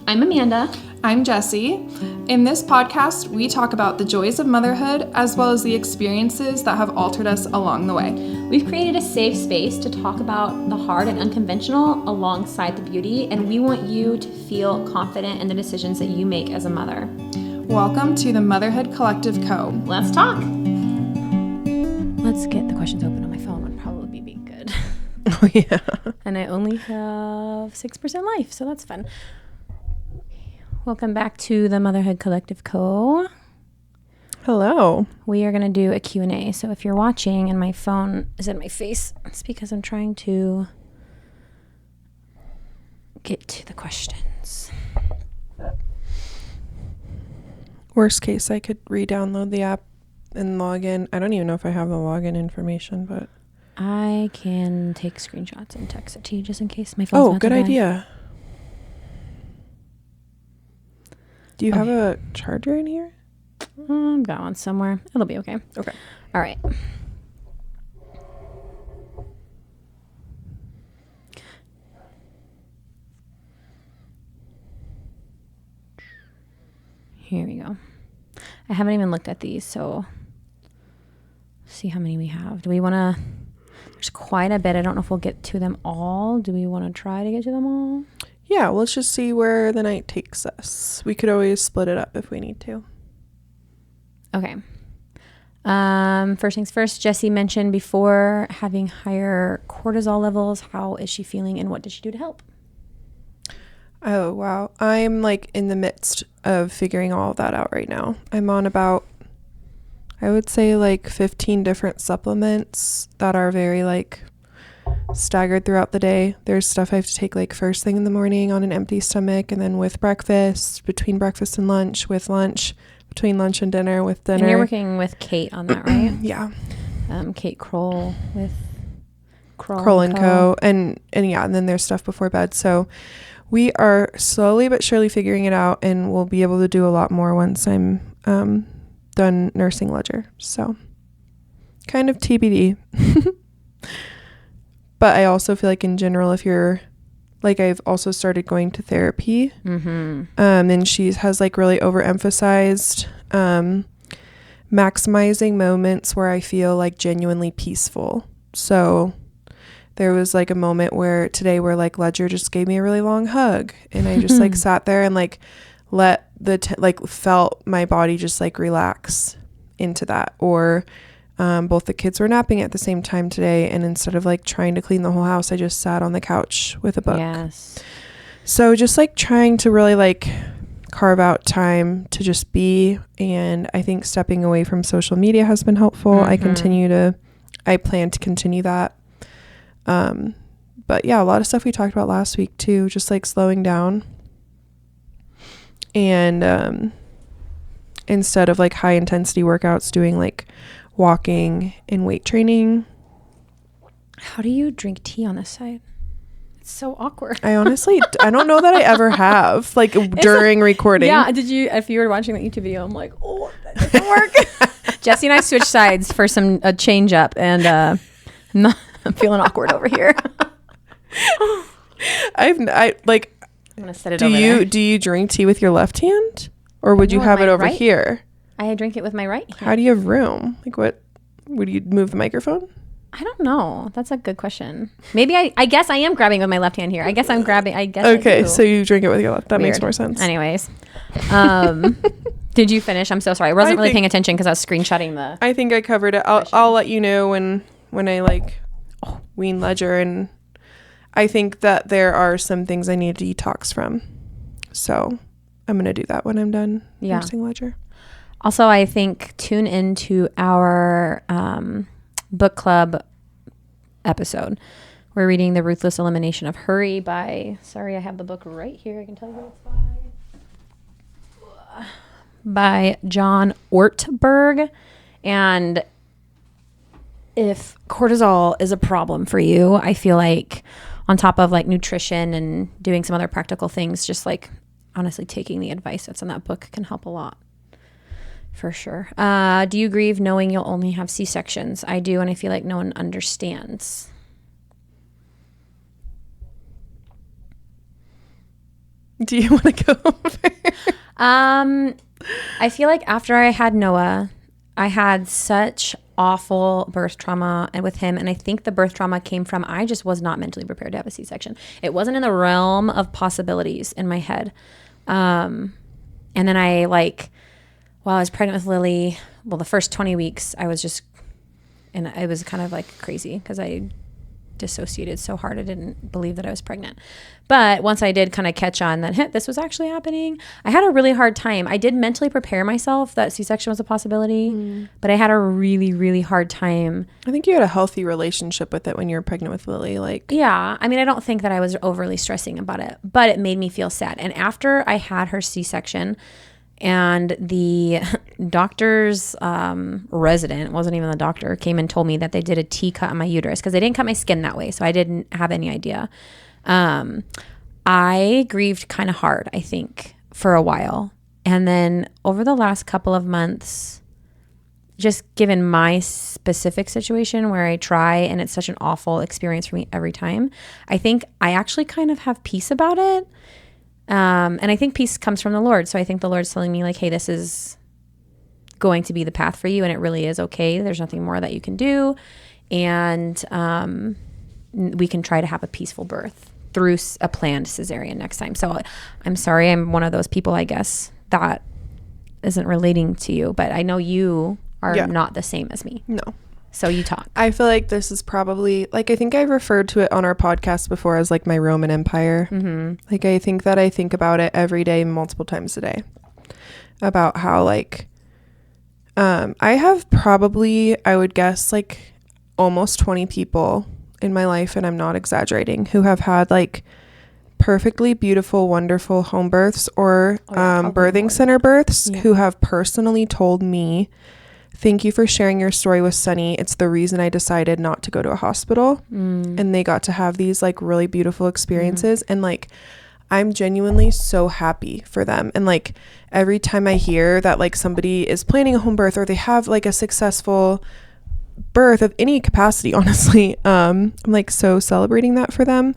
I'm Amanda. I'm Jessie. In this podcast, we talk about the joys of motherhood as well as the experiences that have altered us along the way. We've created a safe space to talk about the hard and unconventional alongside the beauty, and we want you to feel confident in the decisions that you make as a mother. Welcome to the Motherhood Collective Co. Let's talk. Let's get the questions open on my phone would probably be good. Oh, yeah. And I only have 6% life, so that's fun. Welcome back to the Motherhood Collective Co. Hello. We are going to do a Q&A. So if you're watching and my phone is in my face, it's because I'm trying to get to the questions. Worst case, I could re-download the app and log in. I don't even know if I have the login information, but I can take screenshots and text it to you just in case my phone's Oh, good idea. Do you have a charger in here? I've got one somewhere. It'll be okay. Okay. All right. Here we go. I haven't even looked at these, so see how many we have. Do we want to... There's quite a bit. I don't know if we'll get to them all. Do we want to try to get to them all? Yeah, let's just see where the night takes us. We could always split it up if we need to. Okay. First things first, Jessie mentioned before having higher cortisol levels. How is she feeling and what did she do to help? Oh, wow. I'm like in the midst of figuring all of that out right now. I'm on about, I would say like 15 different supplements that are very like staggered throughout the day. There's stuff I have to take like first thing in the morning on an empty stomach, and then with breakfast, between breakfast and lunch, with lunch, between lunch and dinner, with dinner. And you're working with Kate on that, right? Yeah. Kate Kroll with Kroll and Co. And yeah, and then there's stuff before bed. So we are slowly but surely figuring it out, and we'll be able to do a lot more once I'm done nursing Ledger. So kind of TBD. But I also feel like in general, if you're like, I've also started going to therapy, and she has like really overemphasized maximizing moments where I feel like genuinely peaceful. So there was like a moment where today where like Ledger just gave me a really long hug, and I just like sat there and like let felt my body just like relax into that. Or both the kids were napping at the same time today, and instead of like trying to clean the whole house, I just sat on the couch with a book. Yes. So just like trying to really like carve out time to just be, and I think stepping away from social media has been helpful. I plan to continue that. But yeah, a lot of stuff we talked about last week too, just like slowing down, and instead of like high intensity workouts, doing like walking and weight training. How do you drink tea on this side? It's so awkward. I honestly, I don't know that I ever have, like during recording. Yeah, if you were watching the YouTube video, I'm like, oh, that doesn't work. Jesse and I switched sides for a change up, and I'm feeling awkward over here. I'm gonna set it over there. Do you drink tea with your left hand, or would you have it over here? I drink it with my right hand. How do you have room? Like, what would you move the microphone? I don't know. That's a good question. Maybe I guess I am grabbing with my left hand here. I guess I'm grabbing. Okay, so you drink it with your left. That Weird. Makes more sense. Anyways, did you finish? I'm so sorry. I wasn't really paying attention because I was screenshotting the. I think I covered it. I'll let you know when I like wean Ledger, and I think that there are some things I need to detox from. So I'm gonna do that when I'm done nursing Ledger. Also, I think tune into our book club episode. We're reading The Ruthless Elimination of Hurry by, sorry, I have the book right here. I can tell you what it's by John Ortberg. And if cortisol is a problem for you, I feel like on top of like nutrition and doing some other practical things, just like honestly taking the advice that's in that book can help a lot. For sure. Do you grieve knowing you'll only have C-sections? I do, and I feel like no one understands. Do you want to go over? I feel like after I had Noah, I had such awful birth trauma and with him, and I think the birth trauma came from I just was not mentally prepared to have a C-section. It wasn't in the realm of possibilities in my head. And then while I was pregnant with Lily, well, the first 20 weeks I was just, and it was kind of like crazy because I dissociated so hard I didn't believe that I was pregnant. But once I did kind of catch on that this was actually happening, I had a really hard time. I did mentally prepare myself that C-section was a possibility, but I had a really, really hard time. I think you had a healthy relationship with it when you were pregnant with Lily. Yeah, I mean, I don't think that I was overly stressing about it, but it made me feel sad. And after I had her C-section, and the doctor's resident, wasn't even the doctor, came and told me that they did a T-cut on my uterus because they didn't cut my skin that way. So I didn't have any idea. I grieved kind of hard, I think, for a while. And then over the last couple of months, just given my specific situation where I try and it's such an awful experience for me every time, I think I actually kind of have peace about it. And I think peace comes from the Lord. So I think the Lord's telling me hey, this is going to be the path for you. And it really is okay. There's nothing more that you can do. And we can try to have a peaceful birth through a planned cesarean next time. So I'm sorry. I'm one of those people, I guess, that isn't relating to you. But I know you are not the same as me. No. So you talk. I feel like this is probably I think I referred to it on our podcast before as my Roman Empire. Mm-hmm. I think that I think about it every day, multiple times a day, about how I have probably, I would guess almost 20 people in my life, and I'm not exaggerating, who have had perfectly beautiful, wonderful home births or birthing center births, who have personally told me, thank you for sharing your story with Sunny. It's the reason I decided not to go to a hospital. And they got to have these really beautiful experiences. And I'm genuinely so happy for them. And every time I hear that somebody is planning a home birth or they have a successful birth of any capacity, honestly, I'm so celebrating that for them.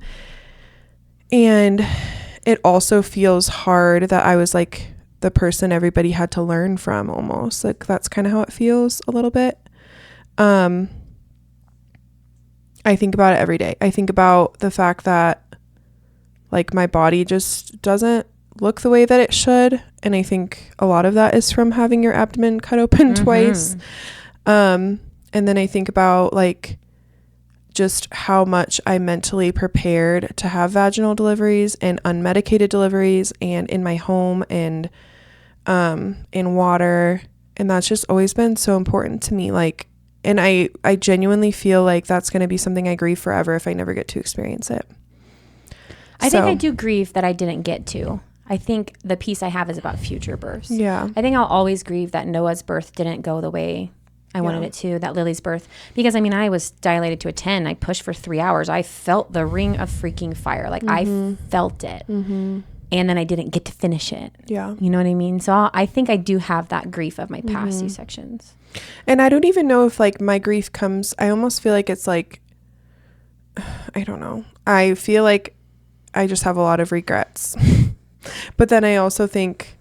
And it also feels hard that I was the person everybody had to learn from, almost that's kind of how it feels a little bit. I think about it every day. I think about the fact that my body just doesn't look the way that it should, and I think a lot of that is from having your abdomen cut open twice. And then I think about just how much I mentally prepared to have vaginal deliveries and unmedicated deliveries and in my home and in water, and that's just always been so important to me. And I genuinely feel that's going to be something I grieve forever if I never get to experience it. I think I do grieve that I didn't get to. I think the piece I have is about future births. Yeah. I think I'll always grieve that Noah's birth didn't go the way I wanted it to, that Lily's birth, because I was dilated to a 10. I pushed for 3 hours. I felt the ring of freaking fire. I felt it. Mm-hmm. And then I didn't get to finish it. Yeah. You know what I mean? So I think I do have that grief of my past C-sections. And I don't even know if my grief comes, I almost feel it's I don't know. I feel I just have a lot of regrets. But then I also think,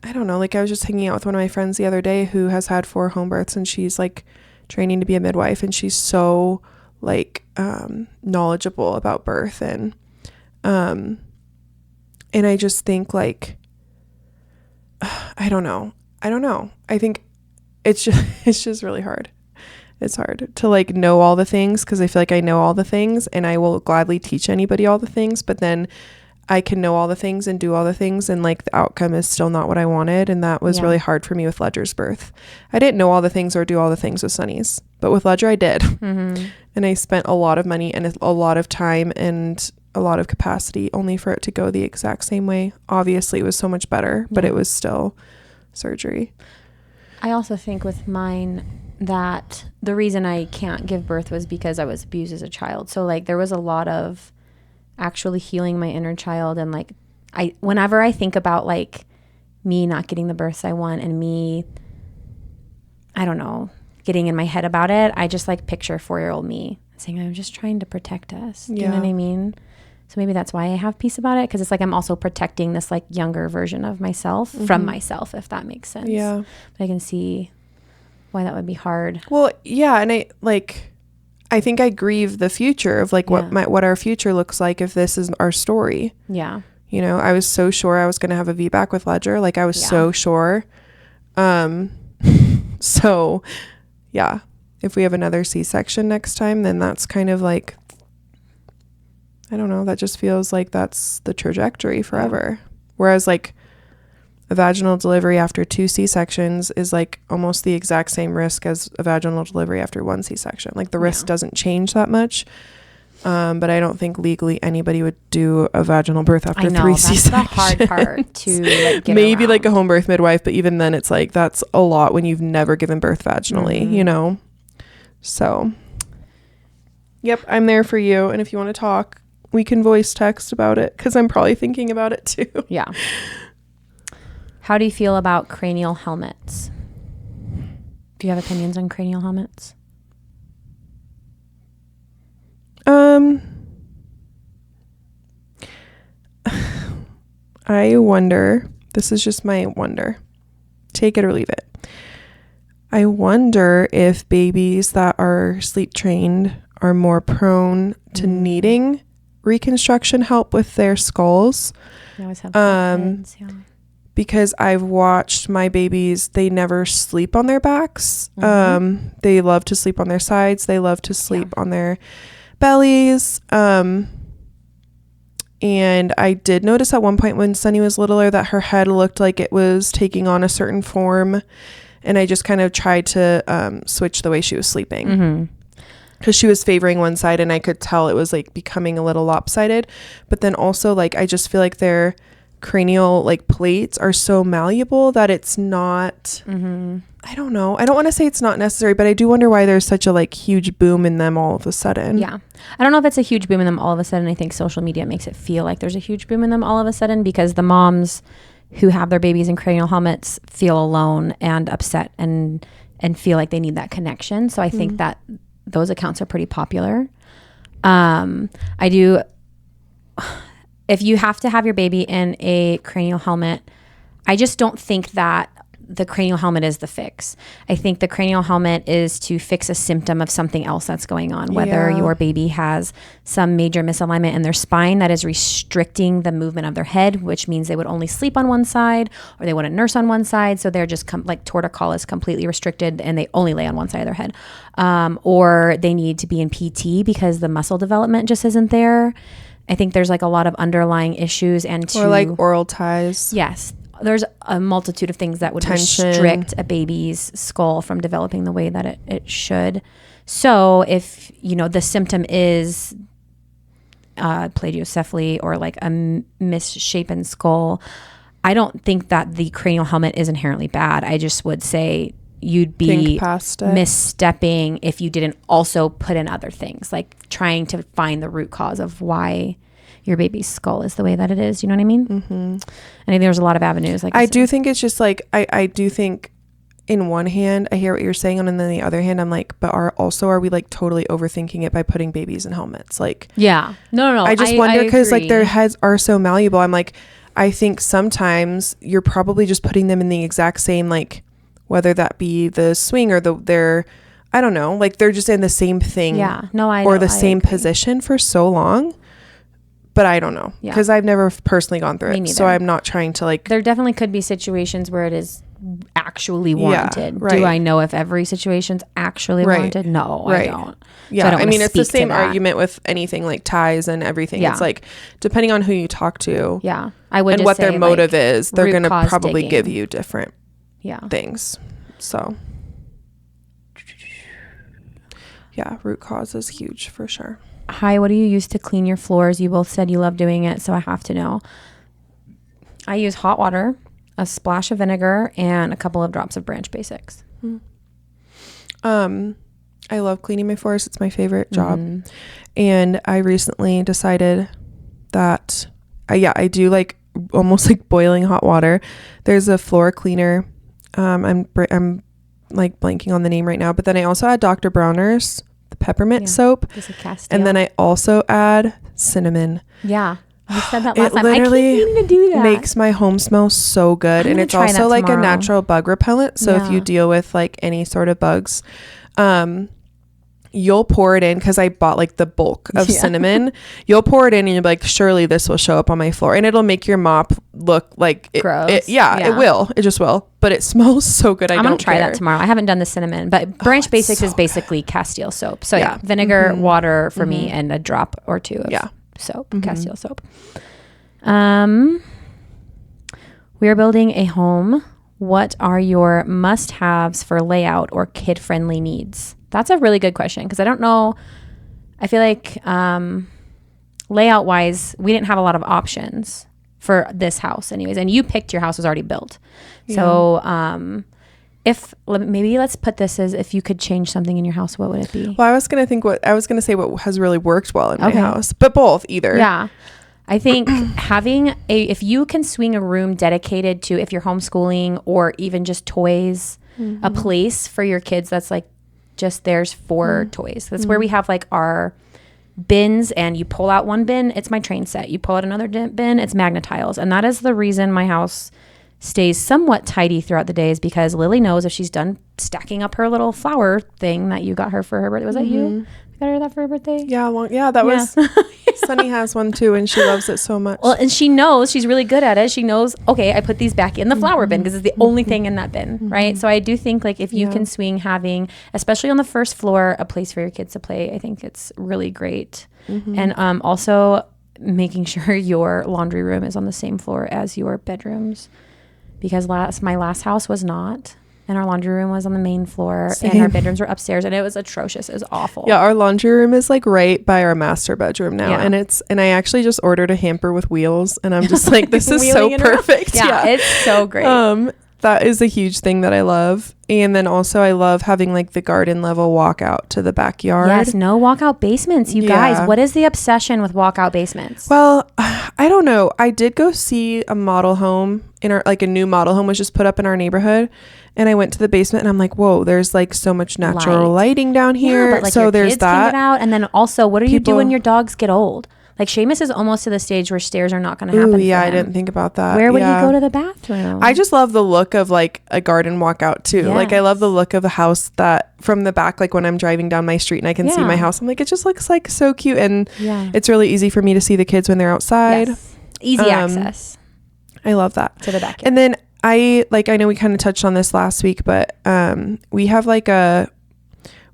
I don't know, I was just hanging out with one of my friends the other day who has had 4 home births, and she's training to be a midwife, and she's so knowledgeable about birth, and I just think I don't know. I think it's just really hard. It's hard to know all the things, because I feel I know all the things and I will gladly teach anybody all the things, but then I can know all the things and do all the things, and the outcome is still not what I wanted. And that was really hard for me with Ledger's birth. I didn't know all the things or do all the things with Sunny's, but with Ledger I did. Mm-hmm. And I spent a lot of money and a lot of time and a lot of capacity only for it to go the exact same way. Obviously it was so much better, but it was still surgery. I also think with mine that the reason I can't give birth was because I was abused as a child. So there was a lot of actually healing my inner child, and whenever I think about me not getting the births I want and me, I don't know, getting in my head about it, I just picture 4-year-old me saying, I'm just trying to protect us. Do you know what I mean? So maybe that's why I have peace about it, because it's like I'm also protecting this like younger version of myself from myself, if that makes sense. Yeah. But I can see why that would be hard. Well, yeah, and I think I grieve the future of like what our future looks like if this is our story. Yeah. You know, I was so sure I was going to have a VBAC with Ledger. Like I was so sure. So yeah, if we have another C-section next time, then that's kind of like, I don't know, that just feels like that's the trajectory forever. Whereas like a vaginal delivery after 2 C-sections is like almost the exact same risk as a vaginal delivery after 1 C-section. Like the risk doesn't change that much. But I don't think legally anybody would do a vaginal birth after 3 C-sections. That's the hard part to like, get maybe around. Like a home birth midwife, but even then it's like that's a lot when you've never given birth vaginally, you know. So yep, I'm there for you, and if you want to talk, we can voice text about it, because I'm probably thinking about it too. Yeah. How do you feel about cranial helmets? Do you have opinions on cranial helmets? I wonder, this is just my wonder, take it or leave it. I wonder if babies that are sleep trained are more prone to needing reconstruction help with their skulls. You always have kids, yeah. Because I've watched my babies, they never sleep on their backs. They love to sleep on their sides. They love to sleep on their bellies. And I did notice at one point when Sunny was littler that her head looked like it was taking on a certain form. And I just kind of tried to switch the way she was sleeping. Because she was favoring one side, and I could tell it was like becoming a little lopsided. But then also like I just feel like their cranial like plates are so malleable that it's not I don't know, I don't want to say it's not necessary, but I do wonder why there's such a like huge boom in them all of a sudden. Yeah, I don't know if it's a huge boom in them all of a sudden. I think social media makes it feel like there's a huge boom in them all of a sudden, because the moms who have their babies in cranial helmets feel alone and upset and feel like they need that connection. So I think that those accounts are pretty popular. I do, if you have to have your baby in a cranial helmet, I just don't think that the cranial helmet is the fix. I think the cranial helmet is to fix a symptom of something else that's going on, whether your baby has some major misalignment in their spine that is restricting the movement of their head, which means they would only sleep on one side, or they wouldn't nurse on one side. So they're just like torticollis is completely restricted and they only lay on one side of their head. Or they need to be in PT because the muscle development just isn't there. I think there's like a lot of underlying issues or like oral ties. Yes. There's a multitude of things that would restrict a baby's skull from developing the way that it should. So if, you know, the symptom is plagiocephaly or like a misshapen skull, I don't think that the cranial helmet is inherently bad. I just would say you'd be misstepping if you didn't also put in other things, like trying to find the root cause of why your baby's skull is the way that it is. You know what I mean? And I think there's a lot of avenues. Like I do think it's just like, I do think in one hand, I hear what you're saying. And then the other hand, I'm like, but are we like totally overthinking it by putting babies in helmets? Like, yeah, no. I just wonder because like their heads are so malleable. I'm like, I think sometimes you're probably just putting them in the exact same, like, whether that be the swing or I don't know, like they're just in the same thing. Yeah, no, or the same position for so long. But I don't know, because I've never personally gone through it. So I'm not trying to like. There definitely could be situations where it is actually warranted. Do I know if every situation's actually warranted? No, I don't. Yeah, So I mean, it's the same argument with anything like ties and everything. It's like, depending on who you talk to. Yeah, I would. And what their motive is, they're going to probably digging. give you different things. So. Yeah, root cause is huge for sure. Hi, what do you use to clean your floors? You both said you love doing it, so I have to know. I use hot water, a splash of vinegar, and a couple of drops of Branch Basics. I love cleaning my floors. It's my favorite job. And I recently decided that I do like almost like boiling hot water. There's a floor cleaner. I'm like blanking on the name right now, but then I also add Dr. Bronner's peppermint soap, and then I also add cinnamon. Yeah. I said that last It time. I keep literally meaning to do that. makes my home smell so good. I'm And gonna it's try also that like a tomorrow. natural bug repellent. So if Yeah. you deal with like any sort of bugs, you'll pour it in, because I bought like the bulk of cinnamon. You'll pour it in and you'll be like, surely this will show up on my floor, and it'll make your mop look like gross. It will. It just will. But it smells so good. I'm gonna try that tomorrow. I haven't done the cinnamon, but Branch Basics is basically Castile soap. So yeah, vinegar, water for me, and a drop or two of soap, Castile soap. We are building a home. What are your must-haves for layout or kid-friendly needs? That's a really good question, because I don't know. I feel like layout-wise, we didn't have a lot of options for this house anyways. And you picked your house was already built. Yeah. So maybe let's put this as, if you could change something in your house, what would it be? Well, I was going to say what has really worked well in my house, but both either. Yeah. I think if you can swing a room dedicated to, if you're homeschooling or even just toys, a place for your kids that's like just theirs for toys. That's where we have like our bins, and you pull out one bin, it's my train set. You pull out another bin, it's Magna tiles. And that is the reason my house stays somewhat tidy throughout the days, because Lily knows if she's done stacking up her little flower thing that you got her for her birthday. Was that you? Got her that for her birthday? Yeah, was Sunny has one too, and she loves it so much. Well, and she knows, she's really good at it. She knows, okay, I put these back in the flower bin because it's the only thing in that bin, right? So I do think like if you can swing having, especially on the first floor, a place for your kids to play, I think it's really great. And also making sure your laundry room is on the same floor as your bedrooms, because my last house was not. And our laundry room was on the main floor. Same. And our bedrooms were upstairs, and it was atrocious. It was awful. Yeah, our laundry room is like right by our master bedroom now. Yeah. And I actually just ordered a hamper with wheels, and I'm just like, this is so perfect. Yeah, it's so great. That is a huge thing that I love. And then also I love having like the garden level walkout to the backyard. Yes, no walkout basements, you guys. What is the obsession with walkout basements? Well, I don't know. I did go see a model home a new model home was just put up in our neighborhood. And I went to the basement, and I'm like, whoa, there's like so much natural lighting down here. But, like, so your there's kids that. Can get out. And then also, what do you do when your dogs get old? Like, Seamus is almost to the stage where stairs are not going to happen. Oh, yeah, I didn't think about that. Where would he go to the bathroom? I just love the look of like a garden walkout too. Yes. Like I love the look of a house that from the back, like when I'm driving down my street and I can see my house, I'm like, it just looks like so cute. And it's really easy for me to see the kids when they're outside. Yes. Easy access. I love that. To the backyard. And then I know we kind of touched on this last week, but we have like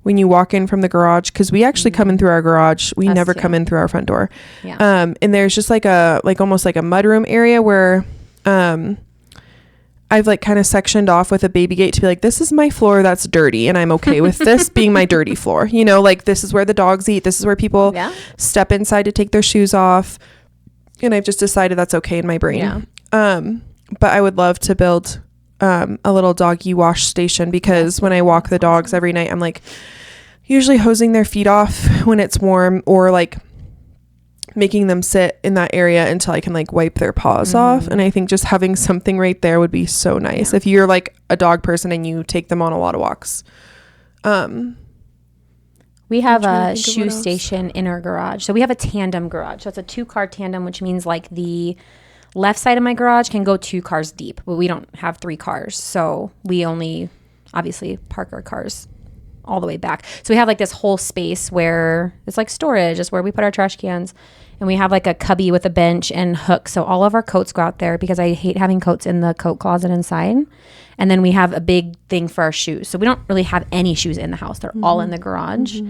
when you walk in from the garage, because we actually come in through our garage, we never come in through our front door. And there's just like almost like a mudroom area where I've like kind of sectioned off with a baby gate to be like, this is my floor that's dirty, and I'm okay with this being my dirty floor. You know, like this is where the dogs eat, this is where people step inside to take their shoes off, and I've just decided that's okay in my brain. But I would love to build a little doggy wash station, because when I walk the dogs every night, I'm like usually hosing their feet off when it's warm, or like making them sit in that area until I can like wipe their paws off. And I think just having something right there would be so nice if you're like a dog person and you take them on a lot of walks. We have a shoe station in our garage. So we have a tandem garage. So it's a 2-car tandem, which means like the left side of my garage can go 2 cars deep, but we don't have 3 cars. So we only obviously park our cars all the way back. So we have like this whole space where it's like storage, is where we put our trash cans. And we have like a cubby with a bench and hook. So all of our coats go out there, because I hate having coats in the coat closet inside. And then we have a big thing for our shoes. So we don't really have any shoes in the house. They're all in the garage,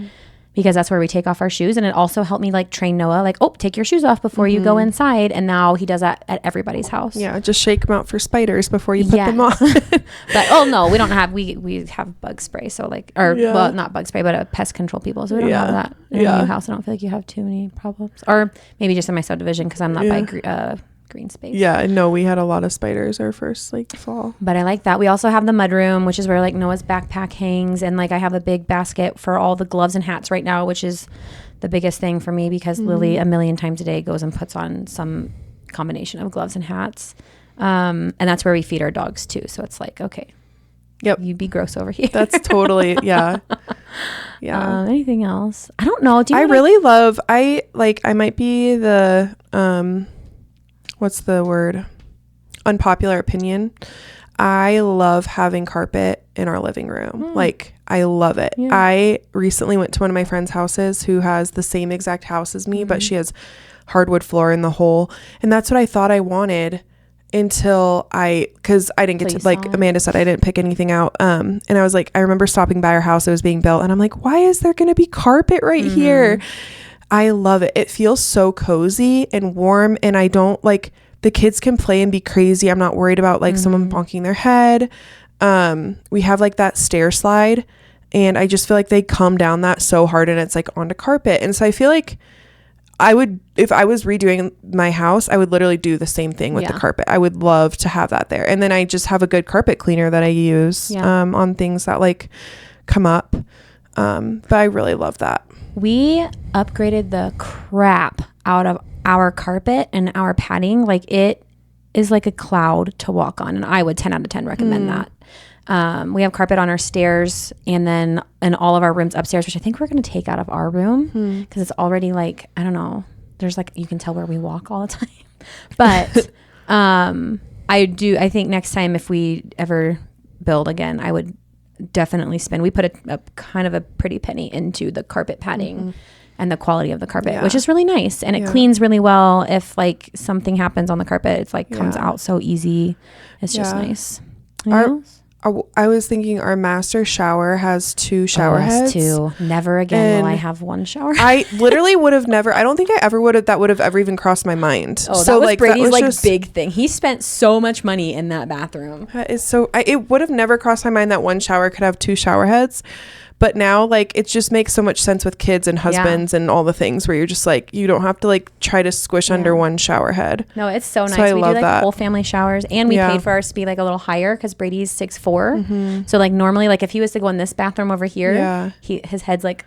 because that's where we take off our shoes. And it also helped me like train Noah, like, oh, take your shoes off before you go inside. And now he does that at everybody's house. Yeah, just shake them out for spiders before you put them on. But no, we don't have, we have bug spray. So like, well, not bug spray, but a pest control people. So we don't have that in a new house. I don't feel like you have too many problems. Or maybe just in my subdivision, because I'm not by green space. Yeah, no, we had a lot of spiders our first like fall. But I like that. We also have the mudroom, which is where like Noah's backpack hangs, and like I have a big basket for all the gloves and hats right now, which is the biggest thing for me, because Lily a million times a day goes and puts on some combination of gloves and hats. And that's where we feed our dogs too. So it's like, okay, Yep. you'd be gross over here. That's totally, yeah. Yeah. Anything else? I don't know. Do you I know really love, I might be the, what's the word? Unpopular opinion. I love having carpet in our living room. Like, I love it. Yeah. I recently went to one of my friend's houses who has the same exact house as me, but she has hardwood floor in the whole. And that's what I thought I wanted until because I didn't get to, like Amanda said, I didn't pick anything out. And I was like, I remember stopping by our house. It was being built. And I'm like, why is there going to be carpet right here? I love it. It feels so cozy and warm. And I don't like, the kids can play and be crazy. I'm not worried about like someone bonking their head. We have like that stair slide, and I just feel like they come down that so hard and it's like onto carpet. And so I feel like I would, if I was redoing my house, I would literally do the same thing with the carpet. I would love to have that there. And then I just have a good carpet cleaner that I use on things that like come up. But I really love that. We upgraded the crap out of our carpet and our padding. Like, it is like a cloud to walk on, and I would 10 out of 10 recommend that. We have carpet on our stairs and then in all of our rooms upstairs, which I think we're going to take out of our room because it's already like, I don't know, there's like, you can tell where we walk all the time. But I think next time if we ever build again, I would definitely spend, we put a kind of a pretty penny into the carpet padding and the quality of the carpet, which is really nice. And it cleans really well. If like something happens on the carpet, it's like comes out so easy. It's just nice. I was thinking our master shower has 2 shower heads. Too. Never again will I have one shower. I literally would have never, I don't think I ever would have, that would have ever even crossed my mind. Oh, so that was like, Brady's like big thing. He spent so much money in that bathroom. That is so, it would have never crossed my mind that one shower could have 2 shower heads. But now, like, it just makes so much sense with kids and husbands and all the things where you're just like, you don't have to like try to squish under one shower head. No, it's so nice. So I we love do like that. Full family showers, and we paid for ours to be like a little higher because Brady's 6'4". So like normally, like if he was to go in this bathroom over here, his head's like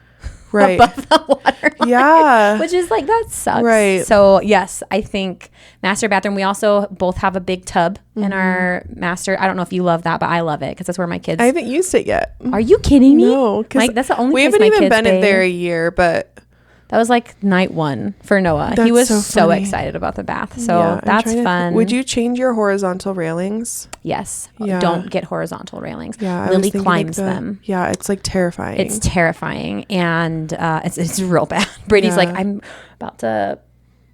above the water line, which is like, that sucks. Right. So yes, I think master bathroom. We also both have a big tub in our master. I don't know if you love that, but I love it because that's where my kids. I haven't used it yet. Are you kidding me? No, like that's the only. We haven't even been in there a year, but that was like night 1 for Noah. He was so excited about the bath. So that's fun. Would you change your horizontal railings? Yes. Don't get horizontal railings. Yeah, Lily climbs them. Yeah, it's like terrifying. It's terrifying, and it's real bad. Brady's like, I'm about to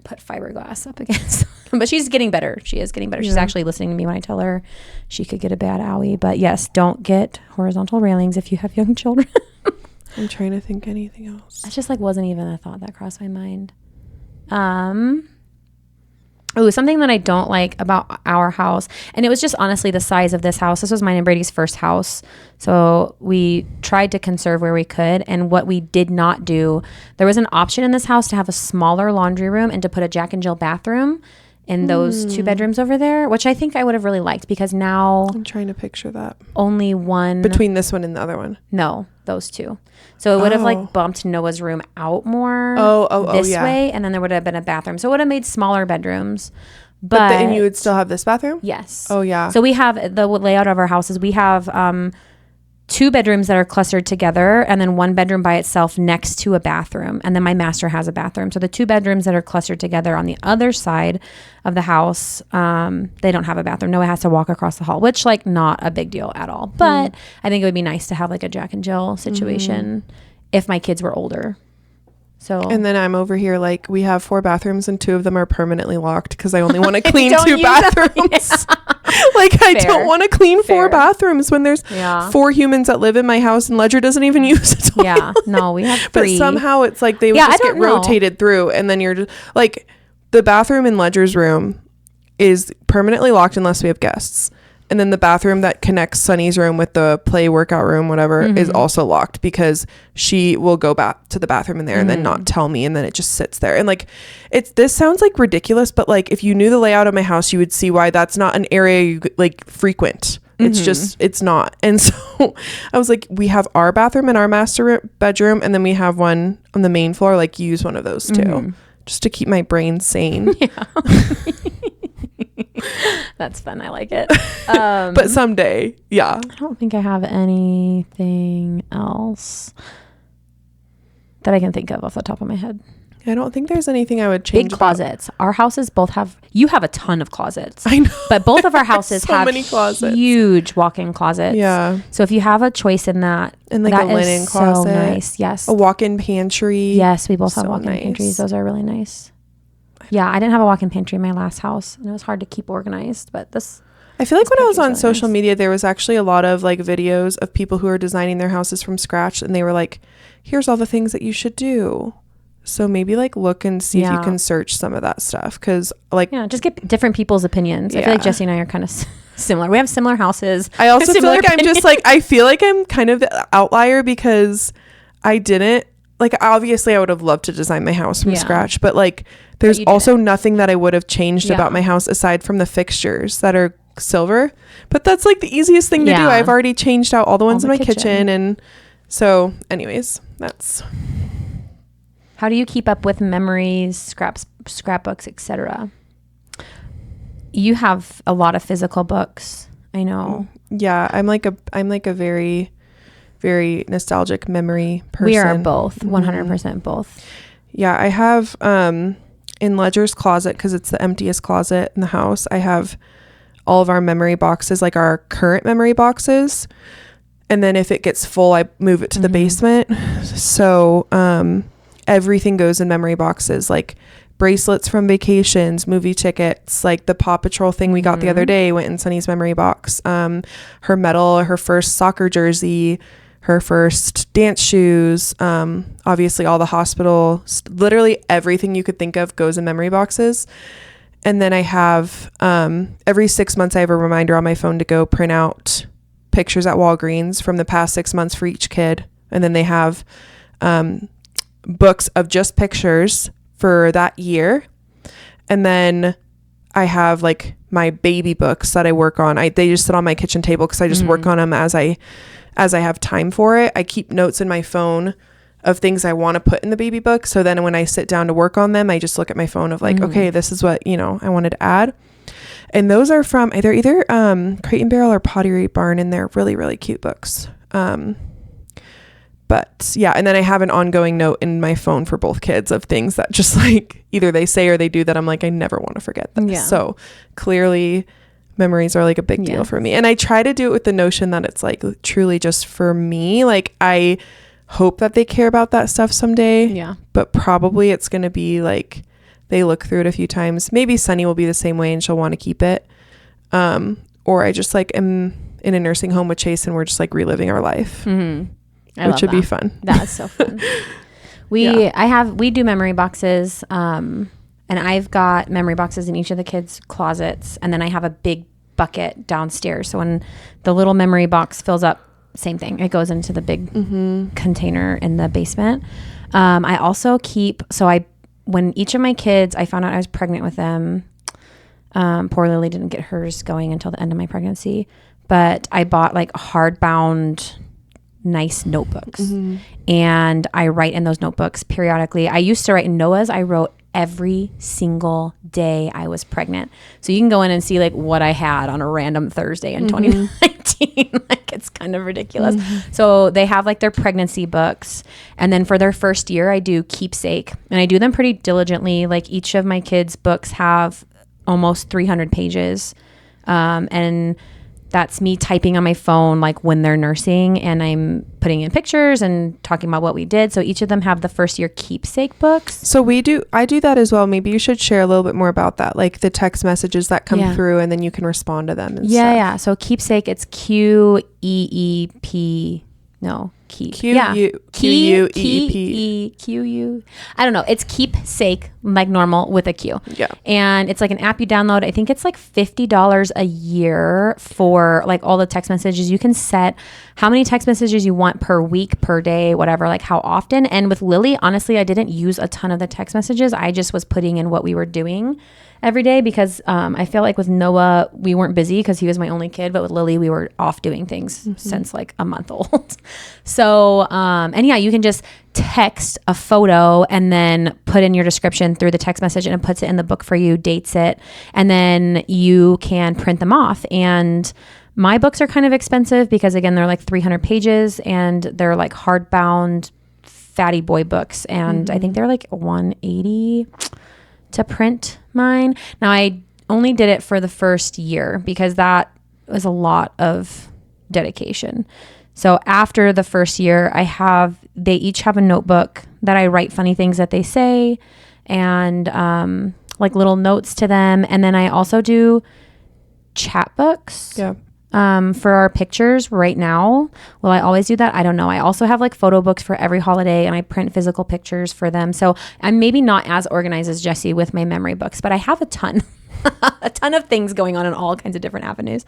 put fiberglass up against but she's getting better. She is getting better. She's actually listening to me when I tell her she could get a bad owie. But yes, don't get horizontal railings if you have young children. I'm trying to think anything else. That just like wasn't even a thought that crossed my mind. Something that I don't like about our house, and it was just honestly the size of this house. This was mine and Brady's first house. So we tried to conserve where we could. And what we did not do, there was an option in this house to have a smaller laundry room and to put a Jack and Jill bathroom in those 2 bedrooms over there, which I think I would have really liked because now I'm trying to picture that. Only one. Between this one and the other one? No, those 2. So it would have like bumped Noah's room out more this way, and then there would have been a bathroom. So it would have made smaller bedrooms. But and you would still have this bathroom? Yes. Oh, yeah. So we have the layout of our houses. We have 2 bedrooms that are clustered together, and then 1 bedroom by itself next to a bathroom. And then my master has a bathroom. So the 2 bedrooms that are clustered together on the other side of the house, they don't have a bathroom. Noah has to walk across the hall, which like not a big deal at all. But I think it would be nice to have like a Jack and Jill situation if my kids were older. So and then I'm over here like we have 4 bathrooms and 2 of them are permanently locked because I only want to clean 2 bathrooms. Like I don't want to clean 4 bathrooms when there's 4 humans that live in my house and Ledger doesn't even use it. Yeah, no, we have 3. But somehow it's like they would just get rotated through, and then you're just like the bathroom in Ledger's room is permanently locked unless we have guests. And then the bathroom that connects Sunny's room with the play workout room, whatever, is also locked because she will go back to the bathroom in there and then not tell me. And then it just sits there. And like, this sounds like ridiculous, but like if you knew the layout of my house, you would see why that's not an area you like frequent. It's just, it's not. And so I was like, we have our bathroom in our master bedroom. And then we have one on the main floor, like use one of those too, just to keep my brain sane. That's fun. I like it. But someday, yeah. I don't think I have anything else that I can think of off the top of my head. I don't think there's anything I would change. Big closets. Our houses both have, you have a ton of closets. I know. But both of our houses so have many closets. Huge walk-in closets. Yeah. So if you have a choice in that, and like that a linen closet. So nice. Yes. A walk-in pantry. Yes, we both have So walk-in nice. pantries. Those are really nice. Yeah, I didn't have a walk-in pantry in my last house, and it was hard to keep organized, but this... I feel like when I was on really social nice. media, there was actually a lot of like videos of people who are designing their houses from scratch, and they were like, here's all the things that you should do. So maybe like look and see if you can search some of that stuff, because like just get different people's opinions. I feel like Jesse and I are kind of similar. We have similar houses. I also feel like I'm just like, I feel like I'm kind of the outlier because I didn't, like, obviously I would have loved to design my house from scratch, but like there's also nothing that I would have changed about my house aside from the fixtures that are silver. But that's like the easiest thing to do. I've already changed out all the ones in my kitchen. And so anyways, that's... How do you keep up with memories, scrapbooks, etc.? You have a lot of physical books. I know. Yeah, I'm like a very, very nostalgic memory person. We are both, 100% both. Yeah, I have in Ledger's closet, because it's the emptiest closet in the house, I have all of our memory boxes, like our current memory boxes. And then if it gets full, I move it to the basement. So everything goes in memory boxes, like bracelets from vacations, movie tickets, like the Paw Patrol thing we got the other day went in Sunny's memory box. Her medal, her first soccer jersey, her first dance shoes, obviously all the hospital, literally everything you could think of goes in memory boxes. And then I have every 6 months I have a reminder on my phone to go print out pictures at Walgreens from the past 6 months for each kid. And then they have books of just pictures for that year. And then I have like my baby books that I work on. They just sit on my kitchen table because I just work on them as I have time for it. I keep notes in my phone of things I want to put in the baby book. So then when I sit down to work on them, I just look at my phone of like, okay, this is what, I wanted to add. And those are from either Crate and Barrel or Potty Barn, and they're really, really cute books. But yeah, and then I have an ongoing note in my phone for both kids of things that just like either they say or they do that I'm like, I never want to forget this. Yeah. So clearly memories are like a big deal for me. And I try to do it with the notion that it's like truly just for me. Like I hope that they care about that stuff someday. Yeah. But probably it's going to be like they look through it a few times. Maybe Sunny will be the same way and she'll want to keep it. Or I just like am in a nursing home with Chase and we're just like reliving our life. Which would be fun. That's so fun. We do memory boxes. And I've got memory boxes in each of the kids' closets. And then I have a big bucket downstairs. So when the little memory box fills up, same thing. It goes into the big container in the basement. I also keep, when each of my kids, I found out I was pregnant with them. Poor Lily didn't get hers going until the end of my pregnancy. But I bought like hardbound nice notebooks. And I write in those notebooks periodically. I used to write in Noah's. I wrote every single day I was pregnant. So you can go in and see like what I had on a random Thursday in 2019. Like it's kind of ridiculous. So they have like their pregnancy books. And then for their first year, I do keepsake. And I do them pretty diligently. Like each of my kids' books have almost 300 pages. And that's me typing on my phone like when they're nursing, and I'm putting in pictures and talking about what we did. So each of them have the first year keepsake books. So I do that as well. Maybe you should share a little bit more about that, like the text messages that come through and then you can respond to them and stuff. Yeah. So keepsake, it's QEEP. No, keep. Q-U-E-E-P. I don't know. It's keepsake, like normal with a Q. Yeah. And it's like an app you download. I think it's like $50 a year for like all the text messages. You can set how many text messages you want per week, per day, whatever, like how often. And with Lily, honestly, I didn't use a ton of the text messages. I just was putting in what we were doing every day because I feel like with Noah, we weren't busy because he was my only kid. But with Lily, we were off doing things since like a month old. So, and yeah, you can just text a photo and then put in your description through the text message, and it puts it in the book for you, dates it, and then you can print them off. And my books are kind of expensive because, again, they're like 300 pages and they're like hardbound fatty boy books. And I think they're like $180 to print mine. Now, I only did it for the first year because that was a lot of dedication. So after the first year, they each have a notebook that I write funny things that they say and like little notes to them. And then I also do chat books. Yeah. For our pictures right now. Will I always do that? I don't know. I also have like photo books for every holiday, and I print physical pictures for them. So I'm maybe not as organized as Jessie with my memory books, but I have a ton of things going on in all kinds of different avenues.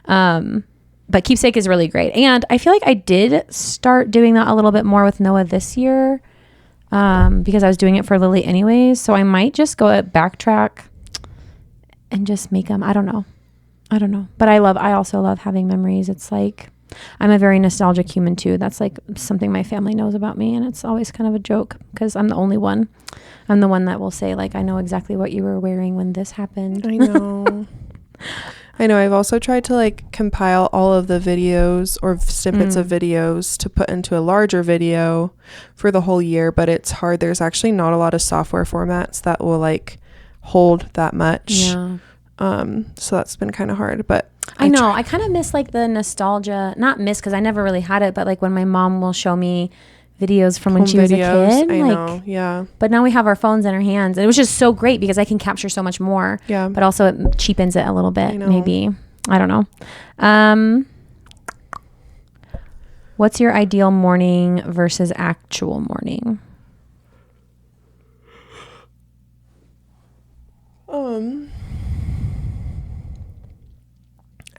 But Keepsake is really great. And I feel like I did start doing that a little bit more with Noah this year because I was doing it for Lily anyways. So I might just backtrack and just make them. I don't know. But I also love having memories. It's like, I'm a very nostalgic human too. That's like something my family knows about me. And it's always kind of a joke because I'm the only one. I'm the one that will say like, I know exactly what you were wearing when this happened. I know. I've also tried to like compile all of the videos or snippets of videos to put into a larger video for the whole year, but it's hard. There's actually not a lot of software formats that will like hold that much. Yeah. So that's been kind of hard, but I know I kind of miss like the nostalgia, not miss because I never really had it, but like when my mom will show me videos from when she was a kid. I know. Yeah. But now we have our phones in our hands, and it was just so great because I can capture so much more. Yeah. But also it cheapens it a little bit. Maybe. I don't know. What's your ideal morning versus actual morning?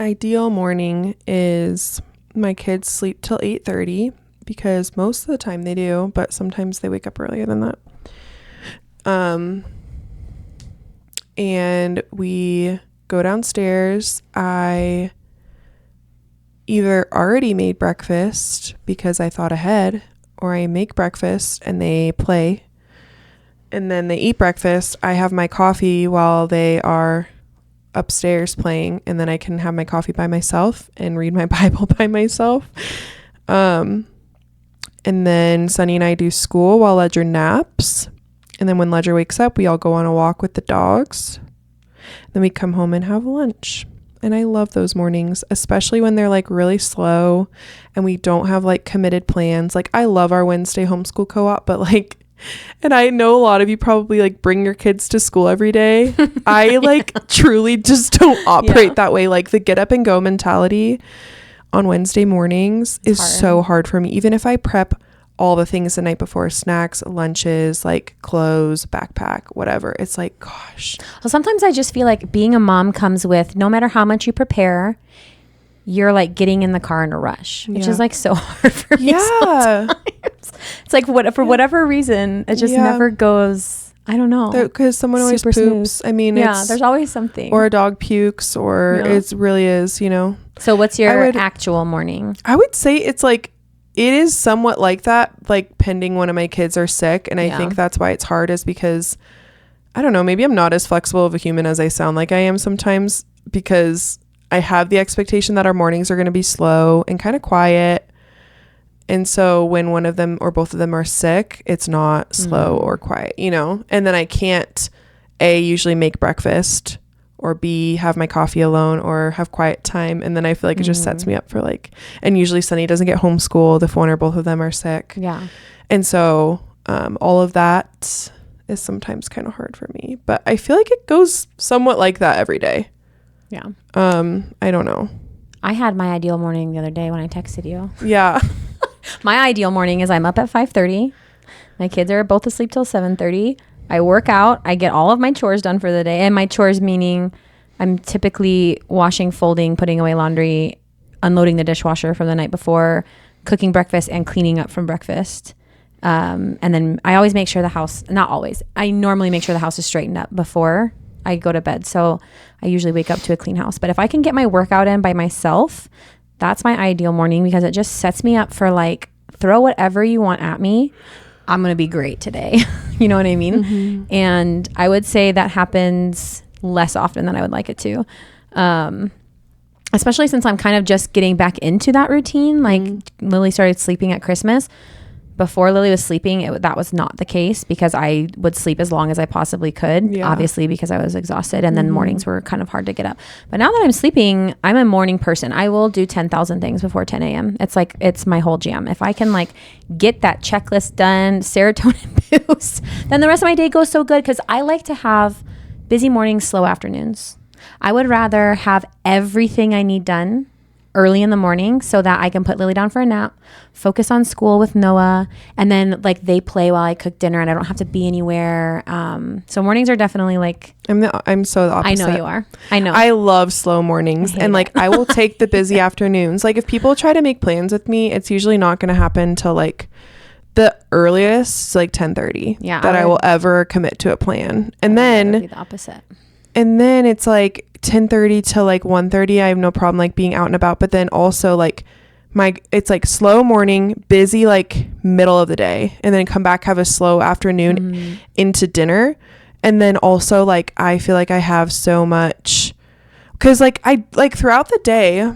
Ideal morning is my kids sleep till 8:30 because most of the time they do, but sometimes they wake up earlier than that. And we go downstairs. I either already made breakfast because I thought ahead, or I make breakfast and they play. And then they eat breakfast. I have my coffee while they are upstairs playing, and then I can have my coffee by myself and read my Bible by myself. And then Sunny and I do school while Ledger naps. And then when Ledger wakes up, we all go on a walk with the dogs. Then we come home and have lunch. And I love those mornings, especially when they're like really slow and we don't have like committed plans. Like I love our Wednesday homeschool co-op, but like, and I know a lot of you probably like bring your kids to school every day. I like truly just don't operate that way. Like the get up and go mentality on Wednesday mornings is so hard for me. Even if I prep all the things the night before, snacks, lunches, like clothes, backpack, whatever. It's like, gosh. Well, sometimes I just feel like being a mom comes with, no matter how much you prepare, you're like getting in the car in a rush, which is like so hard for me sometimes. It's like for whatever reason, it just never goes, I don't know. Because someone always poops. Smooth. I mean, there's always something. Or a dog pukes, or it really is, you know. So what's your actual morning? I would say it's like, it is somewhat like that, like pending one of my kids are sick. And I think that's why it's hard, is because, I don't know, maybe I'm not as flexible of a human as I sound like I am sometimes, because I have the expectation that our mornings are going to be slow and kind of quiet. And so when one of them or both of them are sick, it's not slow or quiet, you know? And then I can't usually make breakfast, or B, have my coffee alone, or have quiet time. And then I feel like it just sets me up for like, and usually Sunny doesn't get homeschooled if one or both of them are sick. Yeah. And so all of that is sometimes kind of hard for me, but I feel like it goes somewhat like that every day. Yeah. I don't know. I had my ideal morning the other day when I texted you. Yeah. My ideal morning is I'm up at 5:30. My kids are both asleep till 7:30. I work out. I get all of my chores done for the day. And my chores meaning I'm typically washing, folding, putting away laundry, unloading the dishwasher from the night before, cooking breakfast, and cleaning up from breakfast. And then I always make sure the house, not always, I normally make sure the house is straightened up before I go to bed. So I usually wake up to a clean house. But if I can get my workout in by myself, that's my ideal morning, because it just sets me up for like, throw whatever you want at me. I'm going to be great today. You know what I mean? Mm-hmm. And I would say that happens less often than I would like it to. Especially since I'm kind of just getting back into that routine. Like Lily started sleeping at Christmas. Before Lily was sleeping, that was not the case because I would sleep as long as I possibly could, obviously because I was exhausted, and then mornings were kind of hard to get up. But now that I'm sleeping, I'm a morning person. I will do 10,000 things before 10 a.m. It's like, it's my whole jam. If I can like get that checklist done, serotonin boost, then the rest of my day goes so good because I like to have busy mornings, slow afternoons. I would rather have everything I need done early in the morning so that I can put Lily down for a nap, focus on school with Noah, and then like they play while I cook dinner and I don't have to be anywhere. So mornings are definitely like... I'm so the opposite. I know you are. I know. I love slow mornings and like I will take the busy afternoons. Like if people try to make plans with me, it's usually not going to happen till like the earliest, like 10:30 that I will ever commit to a plan. And then be the opposite. And then it's like 10:30 to like 1:30. I have no problem like being out and about, but then also like it's like slow morning, busy like middle of the day, and then come back, have a slow afternoon into dinner. And then also like I feel like I have so much because like I like throughout the day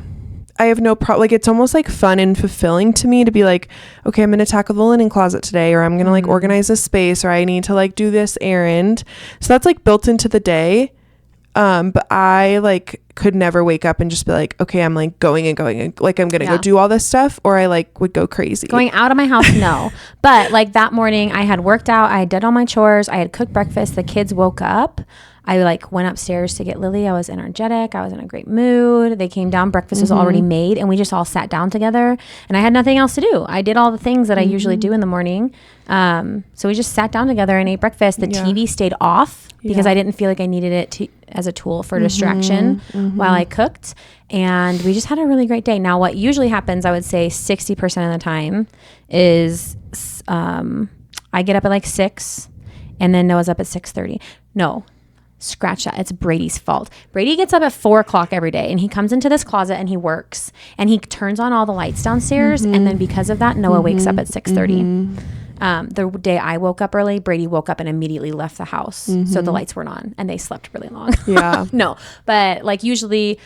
I have no problem. Like it's almost like fun and fulfilling to me to be like, okay, I'm going to tackle the linen closet today, or I'm going to like organize this space, or I need to like do this errand. So that's like built into the day. But I like could never wake up and just be like, okay, I'm like going and like I'm going to go do all this stuff, or I like would go crazy. Going out of my house, no. But like that morning I had worked out, I had done all my chores, I had cooked breakfast, the kids woke up. I like went upstairs to get Lily. I was energetic. I was in a great mood. They came down. Breakfast was already made, and we just all sat down together. And I had nothing else to do. I did all the things that I usually do in the morning. So we just sat down together and ate breakfast. The TV stayed off because I didn't feel like I needed it as a tool for distraction while I cooked. And we just had a really great day. Now, what usually happens, I would say 60% of the time, is I get up at like 6, and then Noah's up at 6:30. No. Scratch that. It's Brady's fault. Brady gets up at 4 o'clock every day, and he comes into this closet and he works and he turns on all the lights downstairs. And then because of that, Noah wakes up at 6:30. The day I woke up early, Brady woke up and immediately left the house. So the lights weren't on and they slept really long. No, but like usually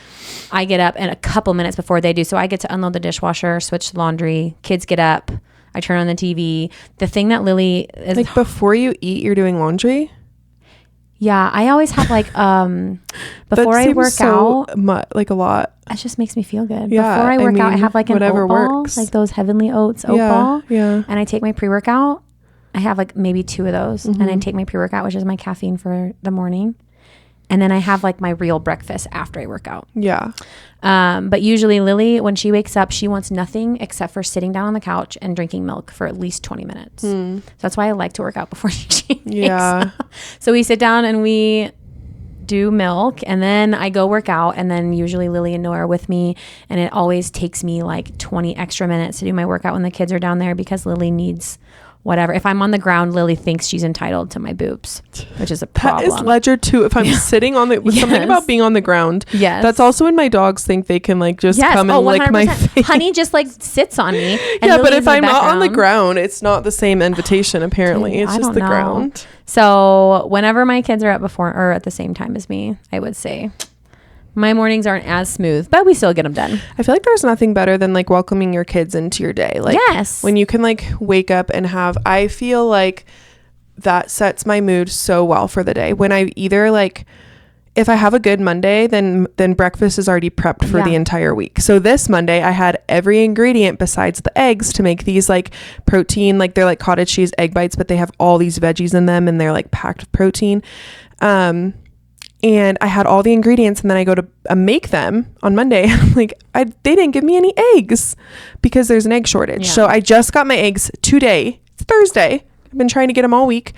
I get up and a couple minutes before they do. So I get to unload the dishwasher, switch the laundry, kids get up, I turn on the TV. The thing that Lily is like before you eat, you're doing laundry. Yeah, I always have like before I work out, like a lot. It just makes me feel good. Yeah, before I work out, I have like an oat ball, like those Heavenly Oats oat ball. Yeah, and I take my pre-workout. I have like maybe 2 of those, and I take my pre-workout, which is my caffeine for the morning, and then I have like my real breakfast after I work out. Yeah. But usually Lily, when she wakes up, she wants nothing except for sitting down on the couch and drinking milk for at least 20 minutes. So that's why I like to work out before she wakes up. So we sit down and we do milk, and then I go work out, and then usually Lily and Noah are with me, and it always takes me like 20 extra minutes to do my workout when the kids are down there because Lily needs whatever. If I'm on the ground, Lily thinks she's entitled to my boobs, which is a problem. That is Ledger too. If I'm sitting on the something about being on the ground. Yes. That's also when my dogs think they can like just come and lick my face. Honey just like sits on me. And yeah, but if I'm not on the ground, it's not the same invitation apparently. It's just the ground. So whenever my kids are up before or at the same time as me, I would say my mornings aren't as smooth, but we still get them done. I feel like there's nothing better than like welcoming your kids into your day. Like when you can like wake up and I feel like that sets my mood so well for the day. When I either like, if I have a good Monday, then breakfast is already prepped for the entire week. So this Monday I had every ingredient besides the eggs to make these like protein, like they're like cottage cheese egg bites, but they have all these veggies in them and they're like packed with protein. And I had all the ingredients, and then I go to make them on Monday. And I'm like, they didn't give me any eggs because there's an egg shortage. So I just got my eggs today. It's Thursday. I've been trying to get them all week.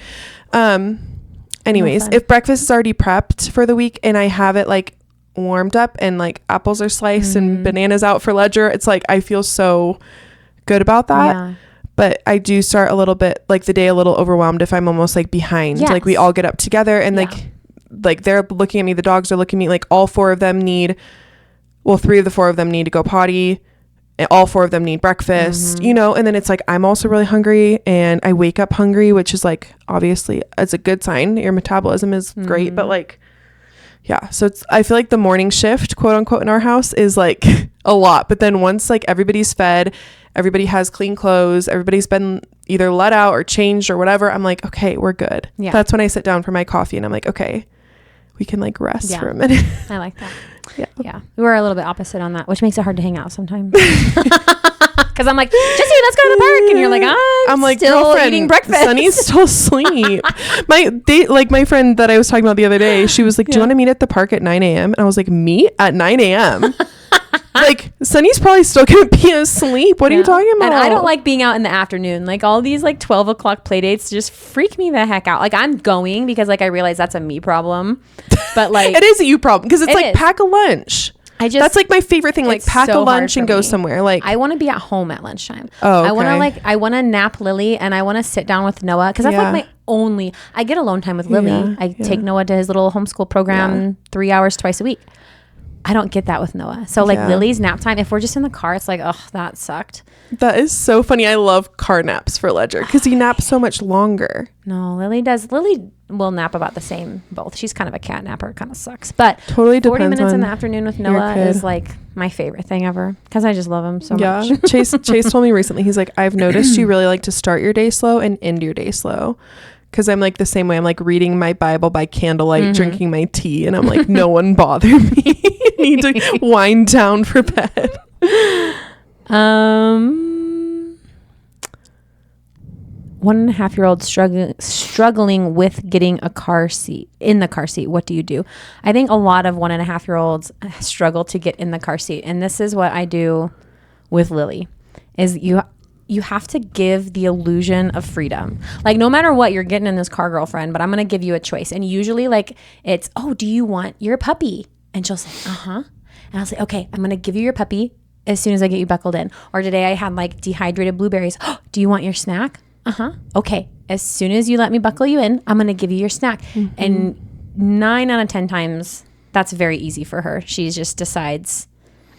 Anyways, if breakfast is already prepped for the week and I have it like warmed up and like apples are sliced and bananas out for Ledger, it's like I feel so good about that. Yeah. But I do start a little bit like the day a little overwhelmed if I'm almost like behind. Yes. Like we all get up together and like they're looking at me, the dogs are looking at me, like all 4 of them 3 of the 4 of them need to go potty, all 4 of them need breakfast, Mm-hmm. you know, and then it's like, I'm also really hungry and I wake up hungry, which is like, obviously it's a good sign. Your metabolism is great, but like, yeah. So I feel like the morning shift, quote unquote, in our house is like a lot. But then once like everybody's fed, everybody has clean clothes, everybody's been either let out or changed or whatever, I'm like, okay, we're good. Yeah. That's when I sit down for my coffee and I'm like, okay, we can like rest for a minute. I like that. Yeah. We were a little bit opposite on that, which makes it hard to hang out sometimes. Because I'm like, Jesse, let's go to the park. And you're like, I'm like, still eating breakfast. Sunny's still asleep. My friend that I was talking about the other day, she was like, do you want to meet at the park at 9 a.m.? And I was like, meet at 9 a.m.? Like, Sunny's probably still going to be asleep. What are you talking about? And I don't like being out in the afternoon. Like, all these like 12 o'clock play dates just freak me the heck out. Like, I'm going because like I realize that's a me problem. But like, it is a you problem because it's like is. Pack a lunch. That's like my favorite thing. Like, pack a lunch and go somewhere. Like, I want to be at home at lunchtime. Oh, okay. I want to nap Lily and I want to sit down with Noah because that's like I get alone time with Lily. I take Noah to his little homeschool program 3 hours twice a week. I don't get that with Noah. So like Lily's nap time, if we're just in the car, it's like, oh, that sucked. That is so funny. I love car naps for Ledger because he naps so much longer. No, Lily will nap about the same both. She's kind of a cat napper. It kind of sucks. But totally 40 minutes in the afternoon with Noah is like my favorite thing ever because I just love him so much. Chase told me recently, he's like, I've noticed you really like to start your day slow and end your day slow. Because I'm like the same way. I'm like reading my Bible by candlelight, drinking my tea, and I'm like, no one bother me. I need to wind down for bed. 1.5-year-old struggling with getting in the car seat. What do you do? I think a lot of 1.5-year-olds struggle to get in the car seat, and this is what I do with Lily. Is you have to give the illusion of freedom. Like, no matter what, you're getting in this car, girlfriend, but I'm going to give you a choice. And usually like it's, oh, do you want your puppy? And she'll say, uh-huh. And I'll say, okay, I'm going to give you your puppy as soon as I get you buckled in. Or today I had like dehydrated blueberries. Oh, do you want your snack? Uh-huh. Okay. As soon as you let me buckle you in, I'm going to give you your snack. And 9 out of 10 times, that's very easy for her. She just decides,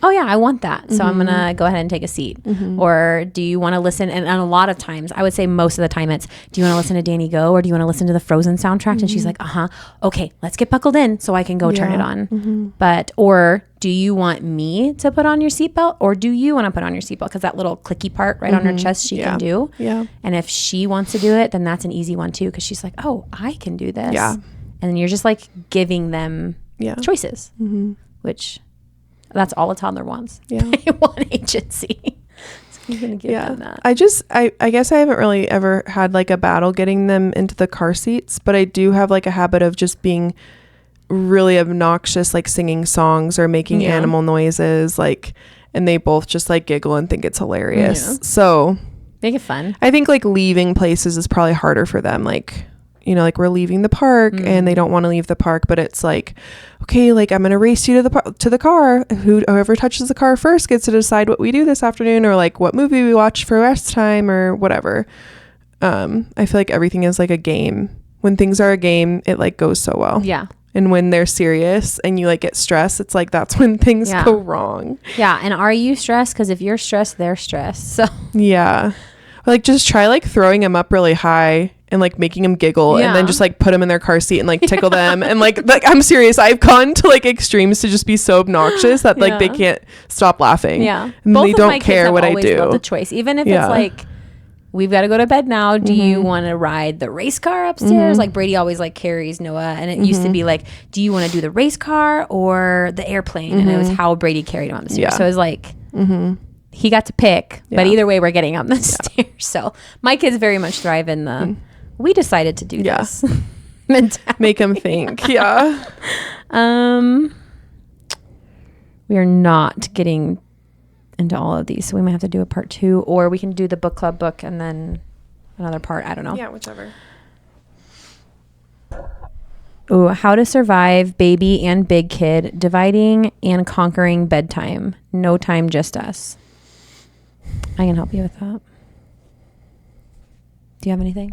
oh yeah, I want that. So I'm going to go ahead and take a seat. Or do you want to listen? And a lot of times, I would say most of the time it's, do you want to listen to Danny Go or do you want to listen to the Frozen soundtrack? And she's like, uh-huh. Okay, let's get buckled in so I can go turn it on. Or do you want me to put on your seatbelt or do you want to put on your seatbelt? Because that little clicky part right on her chest she can do. Yeah. And if she wants to do it, then that's an easy one too. Because she's like, oh, I can do this. Yeah. And you're just like giving them choices, which... That's all a toddler wants. Yeah. They want agency. So you're going to give them that. I guess I haven't really ever had like a battle getting them into the car seats, but I do have like a habit of just being really obnoxious, like singing songs or making animal noises, like, and they both just like giggle and think it's hilarious. Yeah. So make it fun. I think like leaving places is probably harder for them. Like, you know, like we're leaving the park and they don't want to leave the park, but it's like, okay, like I'm going to race you to the car. Whoever touches the car first gets to decide what we do this afternoon or like what movie we watch for rest time or whatever. I feel like everything is like a game. When things are a game, it like goes so well. Yeah. And when they're serious and you like get stressed, it's like that's when things go wrong. Yeah. And are you stressed? Because if you're stressed, they're stressed. So yeah. Like just try like throwing them up really high and like making them giggle and then just like put them in their car seat and like tickle them and like I'm serious, I've gone to like extremes to just be so obnoxious that like they can't stop laughing. Yeah. And both they don't care what I do. The choice, even if it's like we've got to go to bed now. Do you want to ride the race car upstairs? Like Brady always like carries Noah, and it used to be like, do you want to do the race car or the airplane? And it was how Brady carried him on the stairs. So it was like he got to pick, but either way we're getting on the stairs. So my kids very much thrive in the we decided to do this mentality. Make them think. Yeah. We are not getting into all of these, so we might have to do a part 2, or we can do the book club book and then another part. I don't know. Yeah, whichever. Ooh, how to survive baby and big kid, dividing and conquering bedtime. No time, just us. I can help you with that. Do you have anything?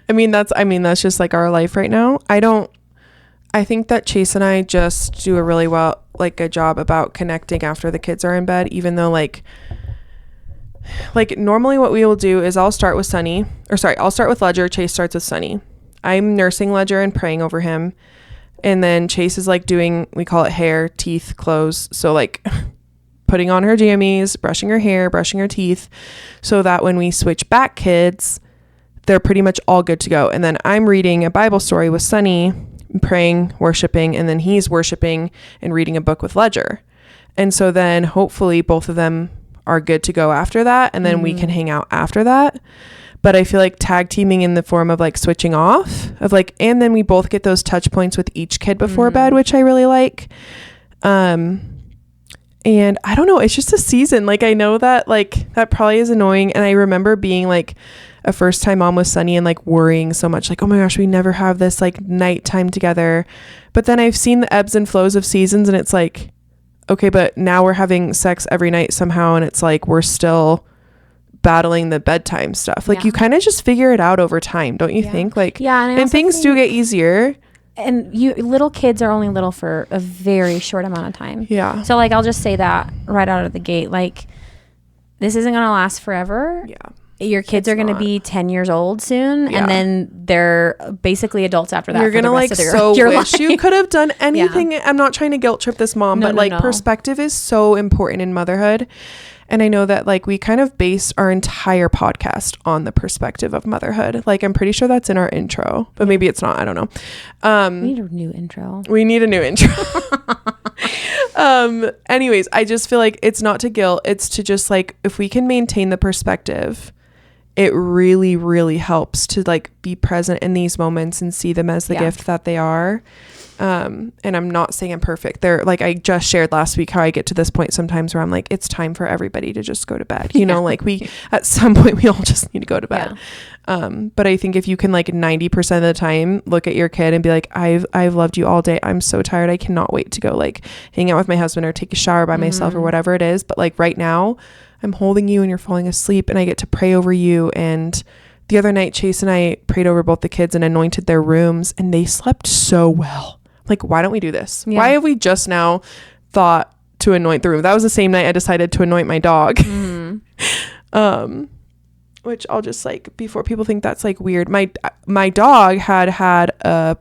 I mean that's just like our life right now. I don't I think that Chase and I just do a really good job about connecting after the kids are in bed, even though like normally what we will do is I'll start with Ledger. Chase starts with Sunny. I'm nursing Ledger and praying over him. And then Chase is like doing, we call it hair, teeth, clothes. So like putting on her jammies, brushing her hair, brushing her teeth, so that when we switch back kids, they're pretty much all good to go. And then I'm reading a Bible story with Sunny, praying, worshiping, and then he's worshiping and reading a book with Ledger. And so then hopefully both of them are good to go after that, and then we can hang out after that. But I feel like tag teaming in the form of like switching off of like, and then we both get those touch points with each kid before bed, which I really like. And I don't know, it's just a season. Like, I know that like that probably is annoying. And I remember being like a first time mom with Sunny and like worrying so much, like, oh my gosh, we never have this like nighttime together. But then I've seen the ebbs and flows of seasons, and it's like, okay, but now we're having sex every night somehow, and it's like we're still battling the bedtime stuff. Like, you kind of just figure it out over time, don't you think? Like, and things do get easier. And little kids are only little for a very short amount of time. Yeah. So like, I'll just say that right out of the gate. Like, this isn't going to last forever. Yeah. Your kids are going to be 10 years old soon, and then they're basically adults after that. You're going to like your wish life. You could have done anything. I'm not trying to guilt trip this mom, but perspective is so important in motherhood. And I know that like we kind of base our entire podcast on the perspective of motherhood. Like, I'm pretty sure that's in our intro, but maybe it's not. I don't know. We need a new intro. Anyways, I just feel like it's not to guilt. It's to just like, if we can maintain the perspective, it really, really helps to like be present in these moments and see them as the gift that they are. And I'm not saying I'm perfect. They're like, I just shared last week how I get to this point sometimes where I'm like, it's time for everybody to just go to bed. You know, like at some point we all just need to go to bed. But I think if you can like 90% of the time look at your kid and be like, I've loved you all day. I'm so tired. I cannot wait to go like hang out with my husband or take a shower by myself or whatever it is. But like right now I'm holding you and you're falling asleep, and I get to pray over you. And the other night, Chase and I prayed over both the kids and anointed their rooms, and they slept so well. Like, why don't we do this? Yeah. Why have we just now thought to anoint the room? That was the same night I decided to anoint my dog. Which I'll just like, before people think that's like weird, my dog had a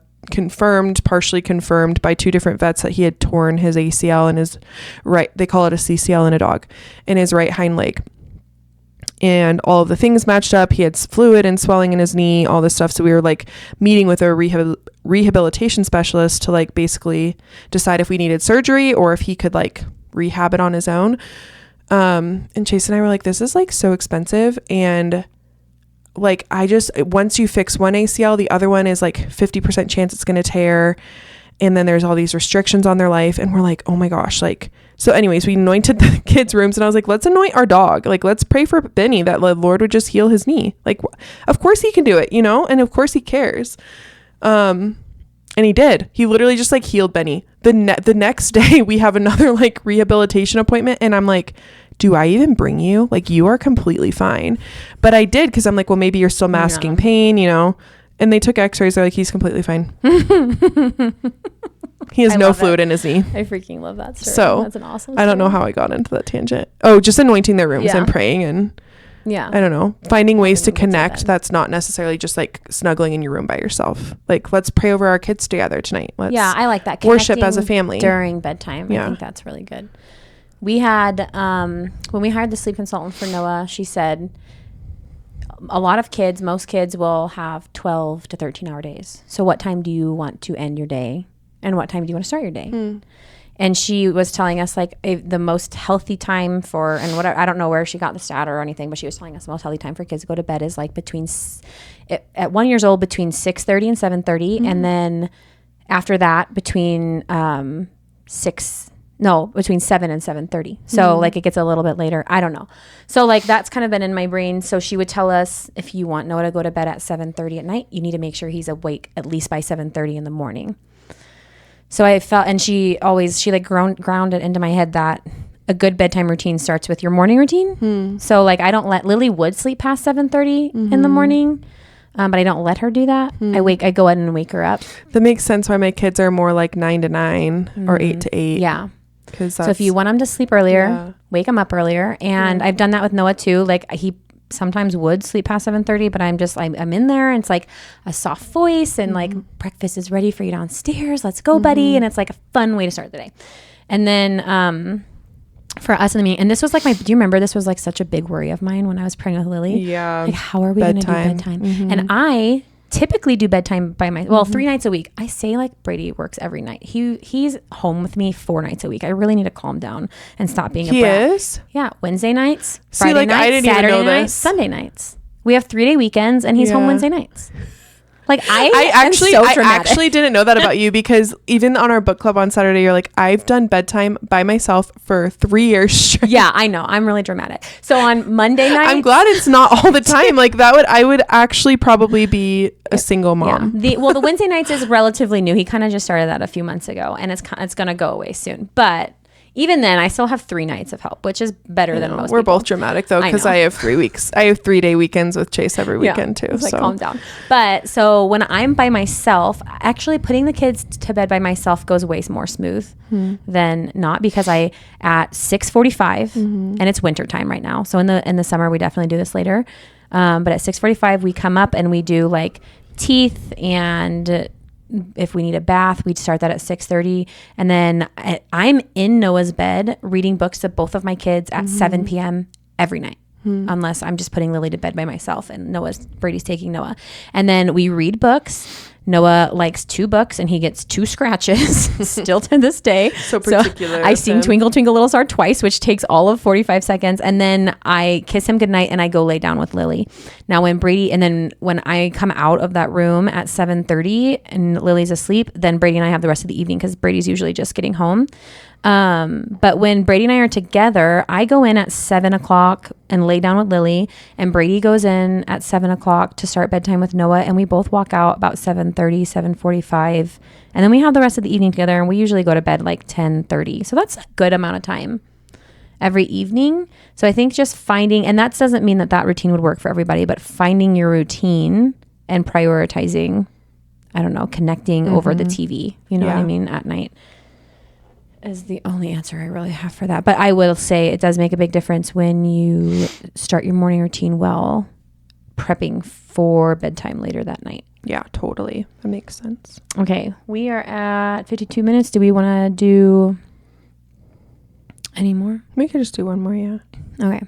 partially confirmed by 2 different vets that he had torn his ACL in his right, they call it a CCL in a dog, in his right hind leg. And all of the things matched up. He had fluid and swelling in his knee, all this stuff. So we were like meeting with a rehabilitation specialist to like basically decide if we needed surgery or if he could like rehab it on his own. And Chase and I were like, this is like so expensive. And like, once you fix one ACL, the other one is like 50% chance it's going to tear. And then there's all these restrictions on their life. And we're like, oh my gosh, like, so anyways, we anointed the kids' rooms, and I was like, let's anoint our dog. Like, let's pray for Benny that the Lord would just heal his knee. Like, of course he can do it, you know? And of course he cares. And he did. He literally just like healed Benny. The next day we have another like rehabilitation appointment, and I'm like, do I even bring you? Like, you are completely fine. But I did, because I'm like, well, maybe you're still masking pain, you know? And they took x-rays. They're like, he's completely fine. He has no fluid in his knee. I freaking love that story. So that's an awesome story. I don't know how I got into that tangent. Oh, just anointing their rooms and praying, and I don't know, finding ways to connect. That's not necessarily just like snuggling in your room by yourself. Like, let's pray over our kids together tonight. I like that. Worship as a family during bedtime. I think that's really good. We had, when we hired the sleep consultant for Noah, she said a lot of kids, most kids will have 12 to 13 hour days. So what time do you want to end your day? And what time do you want to start your day? And she was telling us like the most healthy time for, and whatever, I don't know where she got the stat or anything, but she was telling us the most healthy time for kids to go to bed is like at 1 year old, between 6:30 and 7:30. And then after that between between 7 and 7:30. So like it gets a little bit later. I don't know. So like that's kind of been in my brain. So she would tell us, if you want Noah to go to bed at 7:30 at night, you need to make sure he's awake at least by 7:30 in the morning. So I felt, and she like grounded into my head that a good bedtime routine starts with your morning routine. So like, I don't let Lily would sleep past 7:30 in the morning. but I don't let her do that. I go in and wake her up. That makes sense why my kids are more like 9 to 9 or 8 to 8. Yeah. So if you want them to sleep earlier, wake them up earlier. And I've done that with Noah too. Like he sometimes would sleep past 7:30, but I'm in there and it's like a soft voice and like breakfast is ready for you downstairs. Let's go, buddy. And it's like a fun way to start the day. And then, for us in the meeting, and this was like do you remember this was like such a big worry of mine when I was pregnant with Lily? Yeah. Like, how are we going to do bedtime? And I typically do bedtime by 3 nights a week. I say like Brady works every night. He's home with me 4 nights a week. I really need to calm down and stop being a brat. He is? Yeah. Wednesday nights, Friday nights, I didn't Saturday even know nights, Sunday nights. We have 3-day weekends and he's home Wednesday nights. Like I actually didn't know that about you, because even on our book club on Saturday, you're like, I've done bedtime by myself for 3 years straight. Yeah, I know. I'm really dramatic. So on Monday night, I'm glad it's not all the time. Like I would actually probably be a single mom. Yeah. The Wednesday nights is relatively new. He kind of just started that a few months ago, and it's going to go away soon. But even then, I still have 3 nights of help, which is better than most We're people. both dramatic though, because I have 3 weeks. I have 3-day weekends with Chase every weekend too. So calm down. But so when I'm by myself, actually putting the kids to bed by myself goes way more smooth than not, because at 6:45 and it's winter time right now. So in the summer, we definitely do this later. But at 6:45, we come up and we do like teeth, and if we need a bath, we'd start that at 6:30. And then I'm in Noah's bed reading books to both of my kids at 7 p.m. every night, unless I'm just putting Lily to bed by myself and Brady's taking Noah. And then we read books. Noah likes 2 books and he gets 2 scratches still to this day. So particular. I sing Twinkle Twinkle Little Star twice, which takes all of 45 seconds. And then I kiss him goodnight and I go lay down with Lily. Now when I come out of that room at 7:30 and Lily's asleep, then Brady and I have the rest of the evening, because Brady's usually just getting home. But when Brady and I are together, I go in at 7:00 and lay down with Lily, and Brady goes in at 7:00 to start bedtime with Noah. And we both walk out about 7:30, 7:45. And then we have the rest of the evening together, and we usually go to bed like 10:30. So that's a good amount of time every evening. So I think just finding, and that doesn't mean that routine would work for everybody, but finding your routine and prioritizing, I don't know, connecting over the TV, you know what I mean, at night, is the only answer I really have for that. But I will say it does make a big difference when you start your morning routine well, prepping for bedtime later that night. Yeah, totally. That makes sense. Okay, we are at 52 minutes. Do we want to do any more? We could just do one more, yeah. Okay.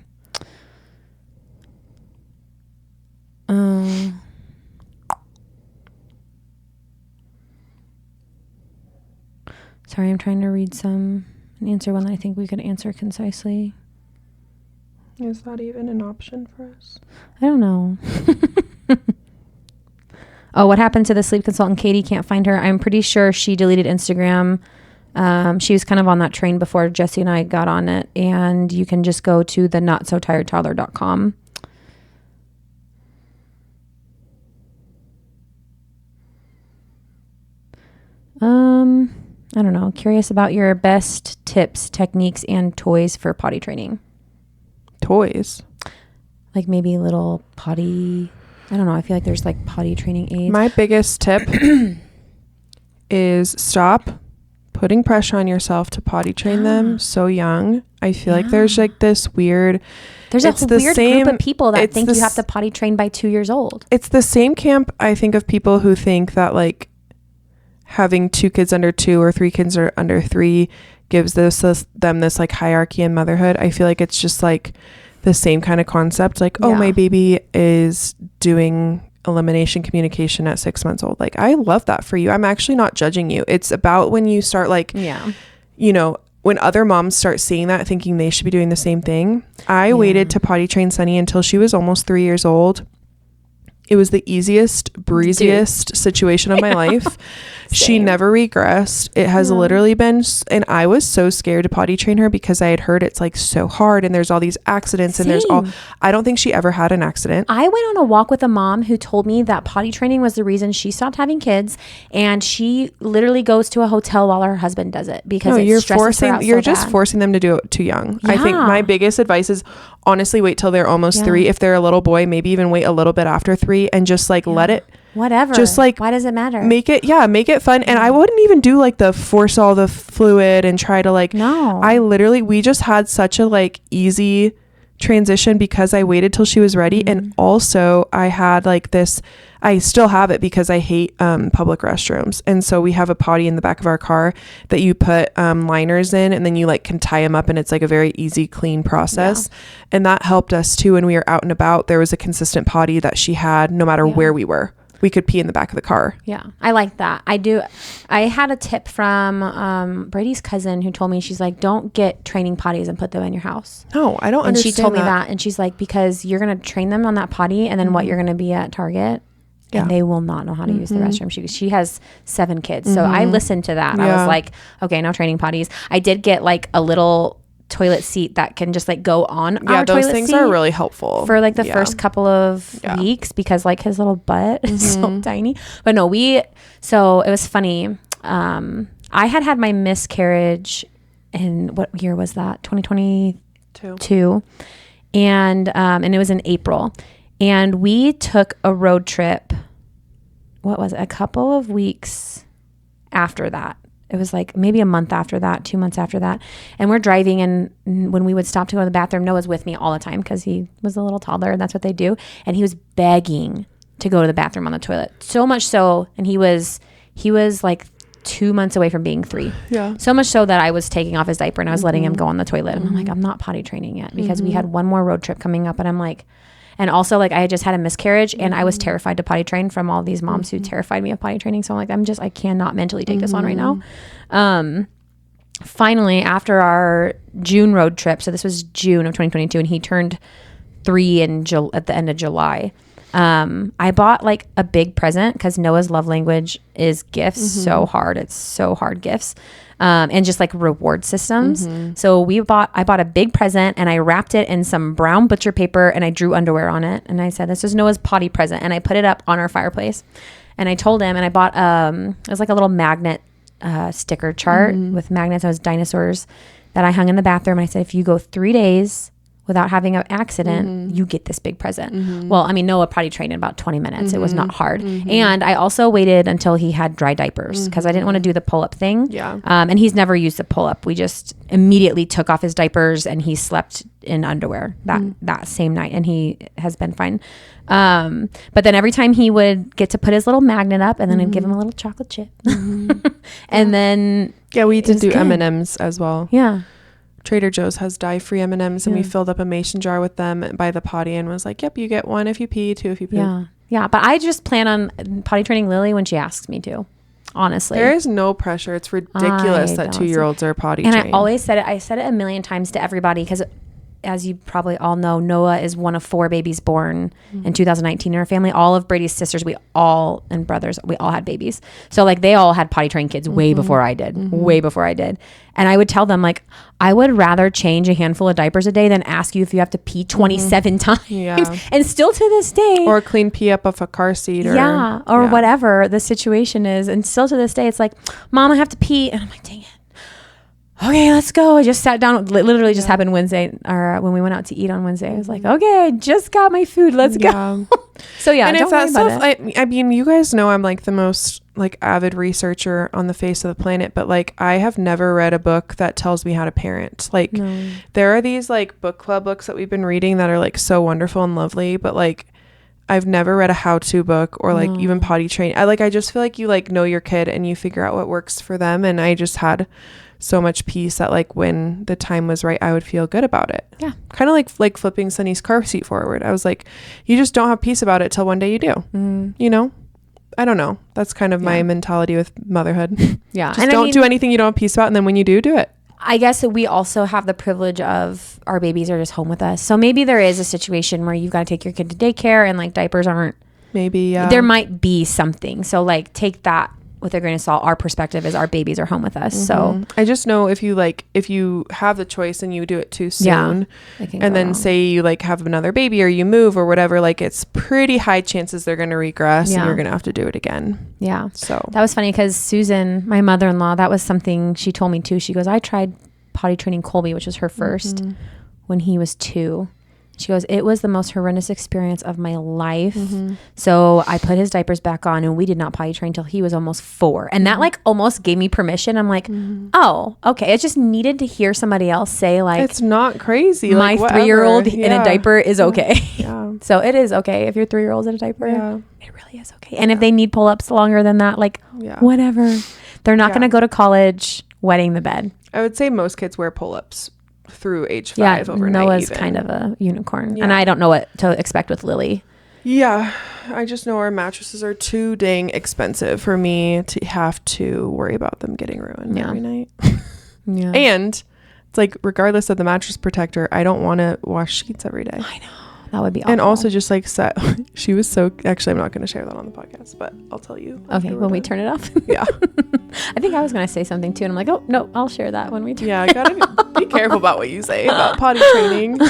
Sorry, I'm trying to read and answer one that I think we could answer concisely. Is that even an option for us? I don't know. Oh, what happened to the sleep consultant? Katie can't find her. I'm pretty sure she deleted Instagram. She was kind of on that train before Jesse and I got on it. And you can just go to the notsotiredtoddler.com. I don't know. Curious about your best tips, techniques, and toys for potty training. Toys? Like maybe a little potty. I don't know. I feel like there's like potty training aids. My biggest tip is stop putting pressure on yourself to potty train them so young. I feel like there's like this weird... There's a weird group of people that think you have to potty train by 2 years old. It's the same camp, I think, of people who think that like having 2 kids under 2 or 3 kids under 3 gives them this like hierarchy in motherhood. I feel like it's just like the same kind of concept. Like, oh, my baby is doing elimination communication at 6 months old. Like, I love that for you. I'm actually not judging you. It's about when you start like, you know, when other moms start seeing that, thinking they should be doing the same thing. I waited to potty train Sunny until she was almost 3 years old. It was the easiest, breeziest situation of my life. She never regressed. It has literally been, and I was so scared to potty train her because I had heard it's like so hard and there's all these accidents and there's I don't think she ever had an accident. I went on a walk with a mom who told me that potty training was the reason she stopped having kids, and she literally goes to a hotel while her husband does it because you're just forcing them to do it too young. I think my biggest advice is honestly wait till they're almost 3. If they're a little boy, maybe even wait a little bit after 3. free and just like let it whatever, just like why does it matter, make it fun. And I wouldn't even do like the force all the fluid and try to like, no, we just had such a like easy transition because I waited till she was ready. And also I had like this, I still have it because I hate public restrooms, and so we have a potty in the back of our car that you put liners in, and then you like can tie them up, and it's like a very easy, clean process. And that helped us too when we were out and about. There was a consistent potty that she had no matter where we were. We could pee in the back of the car. Yeah, I like that. I had a tip from Brady's cousin who told me, she's like, don't get training potties and put them in your house. No, I don't understand. And she told me that, and she's like, because you're going to train them on that potty, and then what you're going to be at Target, and they will not know how to use the restroom. She has 7 kids. So I listened to that. I was like, okay, no training potties. I did get like a little toilet seat that can just like go on our those toilet things seat are really helpful for like the first couple of weeks, because like his little butt is so tiny. But no, so it was funny. I had my miscarriage in, what year was that? 2022. And it was in April, and we took a road trip. What was it? A couple of weeks after that. It was like maybe a month after that, 2 months after that. And we're driving, and when we would stop to go to the bathroom, Noah's with me all the time because he was a little toddler and that's what they do. And he was begging to go to the bathroom on the toilet. So much so, and he was like 2 months away from being 3. Yeah. So much so that I was taking off his diaper and I was letting him go on the toilet. And I'm like, I'm not potty training yet, because we had one more road trip coming up, and I'm like, and also like I had just had a miscarriage, and I was terrified to potty train from all these moms who terrified me of potty training. So I'm like, I cannot mentally take this on right now. Finally, after our June road trip, so this was June of 2022, and he turned 3 at the end of July. I bought like a big present, because Noah's love language is gifts. So hard. It's so hard, gifts. And just like reward systems. So I bought a big present, and I wrapped it in some brown butcher paper, and I drew underwear on it. And I said, this is Noah's potty present. And I put it up on our fireplace, and I told him, and I bought, it was like a little magnet, sticker chart with magnets. It was dinosaurs that I hung in the bathroom. And I said, if you go 3 days without having an accident, you get this big present. Well, I mean, Noah potty trained in about 20 minutes. It was not hard. And I also waited until he had dry diapers, because I didn't want to do the pull-up thing. Yeah. And he's never used the pull-up. We just immediately took off his diapers, and he slept in underwear that same night, and he has been fine. But then every time he would get to put his little magnet up, and then I'd give him a little chocolate chip. And then we did do M&Ms as well. Yeah. Trader Joe's has dye-free M&Ms, and we filled up a mason jar with them by the potty, and was like, yep, you get 1 if you pee, 2 if you poop. Yeah, but I just plan on potty training Lily when she asks me to. Honestly, there is no pressure. It's ridiculous that 2-year-olds are potty trained. And I always said it. I said it a million times to everybody, because as you probably all know, Noah is one of 4 babies born in 2019 in our family. All of Brady's sisters, and brothers, we all had babies. So like they all had potty trained kids way before I did, way before I did. And I would tell them, like, I would rather change a handful of diapers a day than ask you if you have to pee 27 times. Yeah. And still to this day. Or clean pee up off a car seat. Or whatever the situation is. And still to this day, it's like, Mom, I have to pee. And I'm like, dang it. Okay, let's go. I just sat down. Literally just happened Wednesday, or when we went out to eat on Wednesday. I was like, okay, I just got my food. Let's go. So yeah, and don't if that worry about stuff, I mean, you guys know I'm like the most like avid researcher on the face of the planet, but like I have never read a book that tells me how to parent. Like there are these like book club books that we've been reading that are like so wonderful and lovely, but like I've never read a how-to book or like even potty train. I just feel like you like know your kid and you figure out what works for them. And I just had so much peace that like when the time was right, I would feel good about it. Yeah. Kind of like flipping Sunny's car seat forward. I was like, you just don't have peace about it till one day you do. You know? I don't know. That's kind of my mentality with motherhood. Yeah. Just don't do anything you don't have peace about. And then when you do it. I guess we also have the privilege of our babies are just home with us. So maybe there is a situation where you've got to take your kid to daycare and like diapers aren't. Maybe, yeah. There might be something. So like take that with a grain of salt. Our perspective is our babies are home with us. So I just know if you have the choice and you do it too soon and then say you like have another baby or you move or whatever, like it's pretty high chances they're going to regress and you're going to have to do it again. Yeah. So that was funny because Susan, my mother-in-law, that was something she told me too. She goes, I tried potty training Colby, which was her first when he was 2. She goes, it was the most horrendous experience of my life. So I put his diapers back on, and we did not potty train until he was almost 4. And that like almost gave me permission. I'm like, oh, okay. It just needed to hear somebody else say like, it's not crazy. My like, 3-year-old in a diaper is okay. Yeah. So it is okay if your 3-year-old's in a diaper. Yeah. It really is okay. And if they need pull-ups longer than that, like whatever. They're not going to go to college wetting the bed. I would say most kids wear pull-ups through age 5 overnight. Noah's even. kind of a unicorn. And I don't know what to expect with Lily. Yeah. I just know our mattresses are too dang expensive for me to have to worry about them getting ruined every night. Yeah. And it's like, regardless of the mattress protector, I don't want to wash sheets every day. I know. That would be awful. And also just like she was so, actually I'm not going to share that on the podcast, but I'll tell you. Okay, when we turn it off. Yeah. I think I was going to say something too, and I'm like, oh no, I'll share that when we turn. Yeah, gotta be careful about what you say about potty training.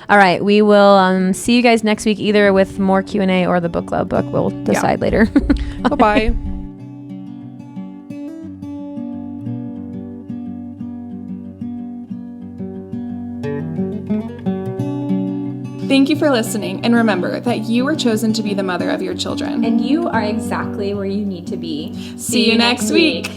All right, we will see you guys next week, either with more Q&A or the book club book. We'll decide later. Bye-bye. Thank you for listening, and remember that you were chosen to be the mother of your children. And you are exactly where you need to be. See you next week.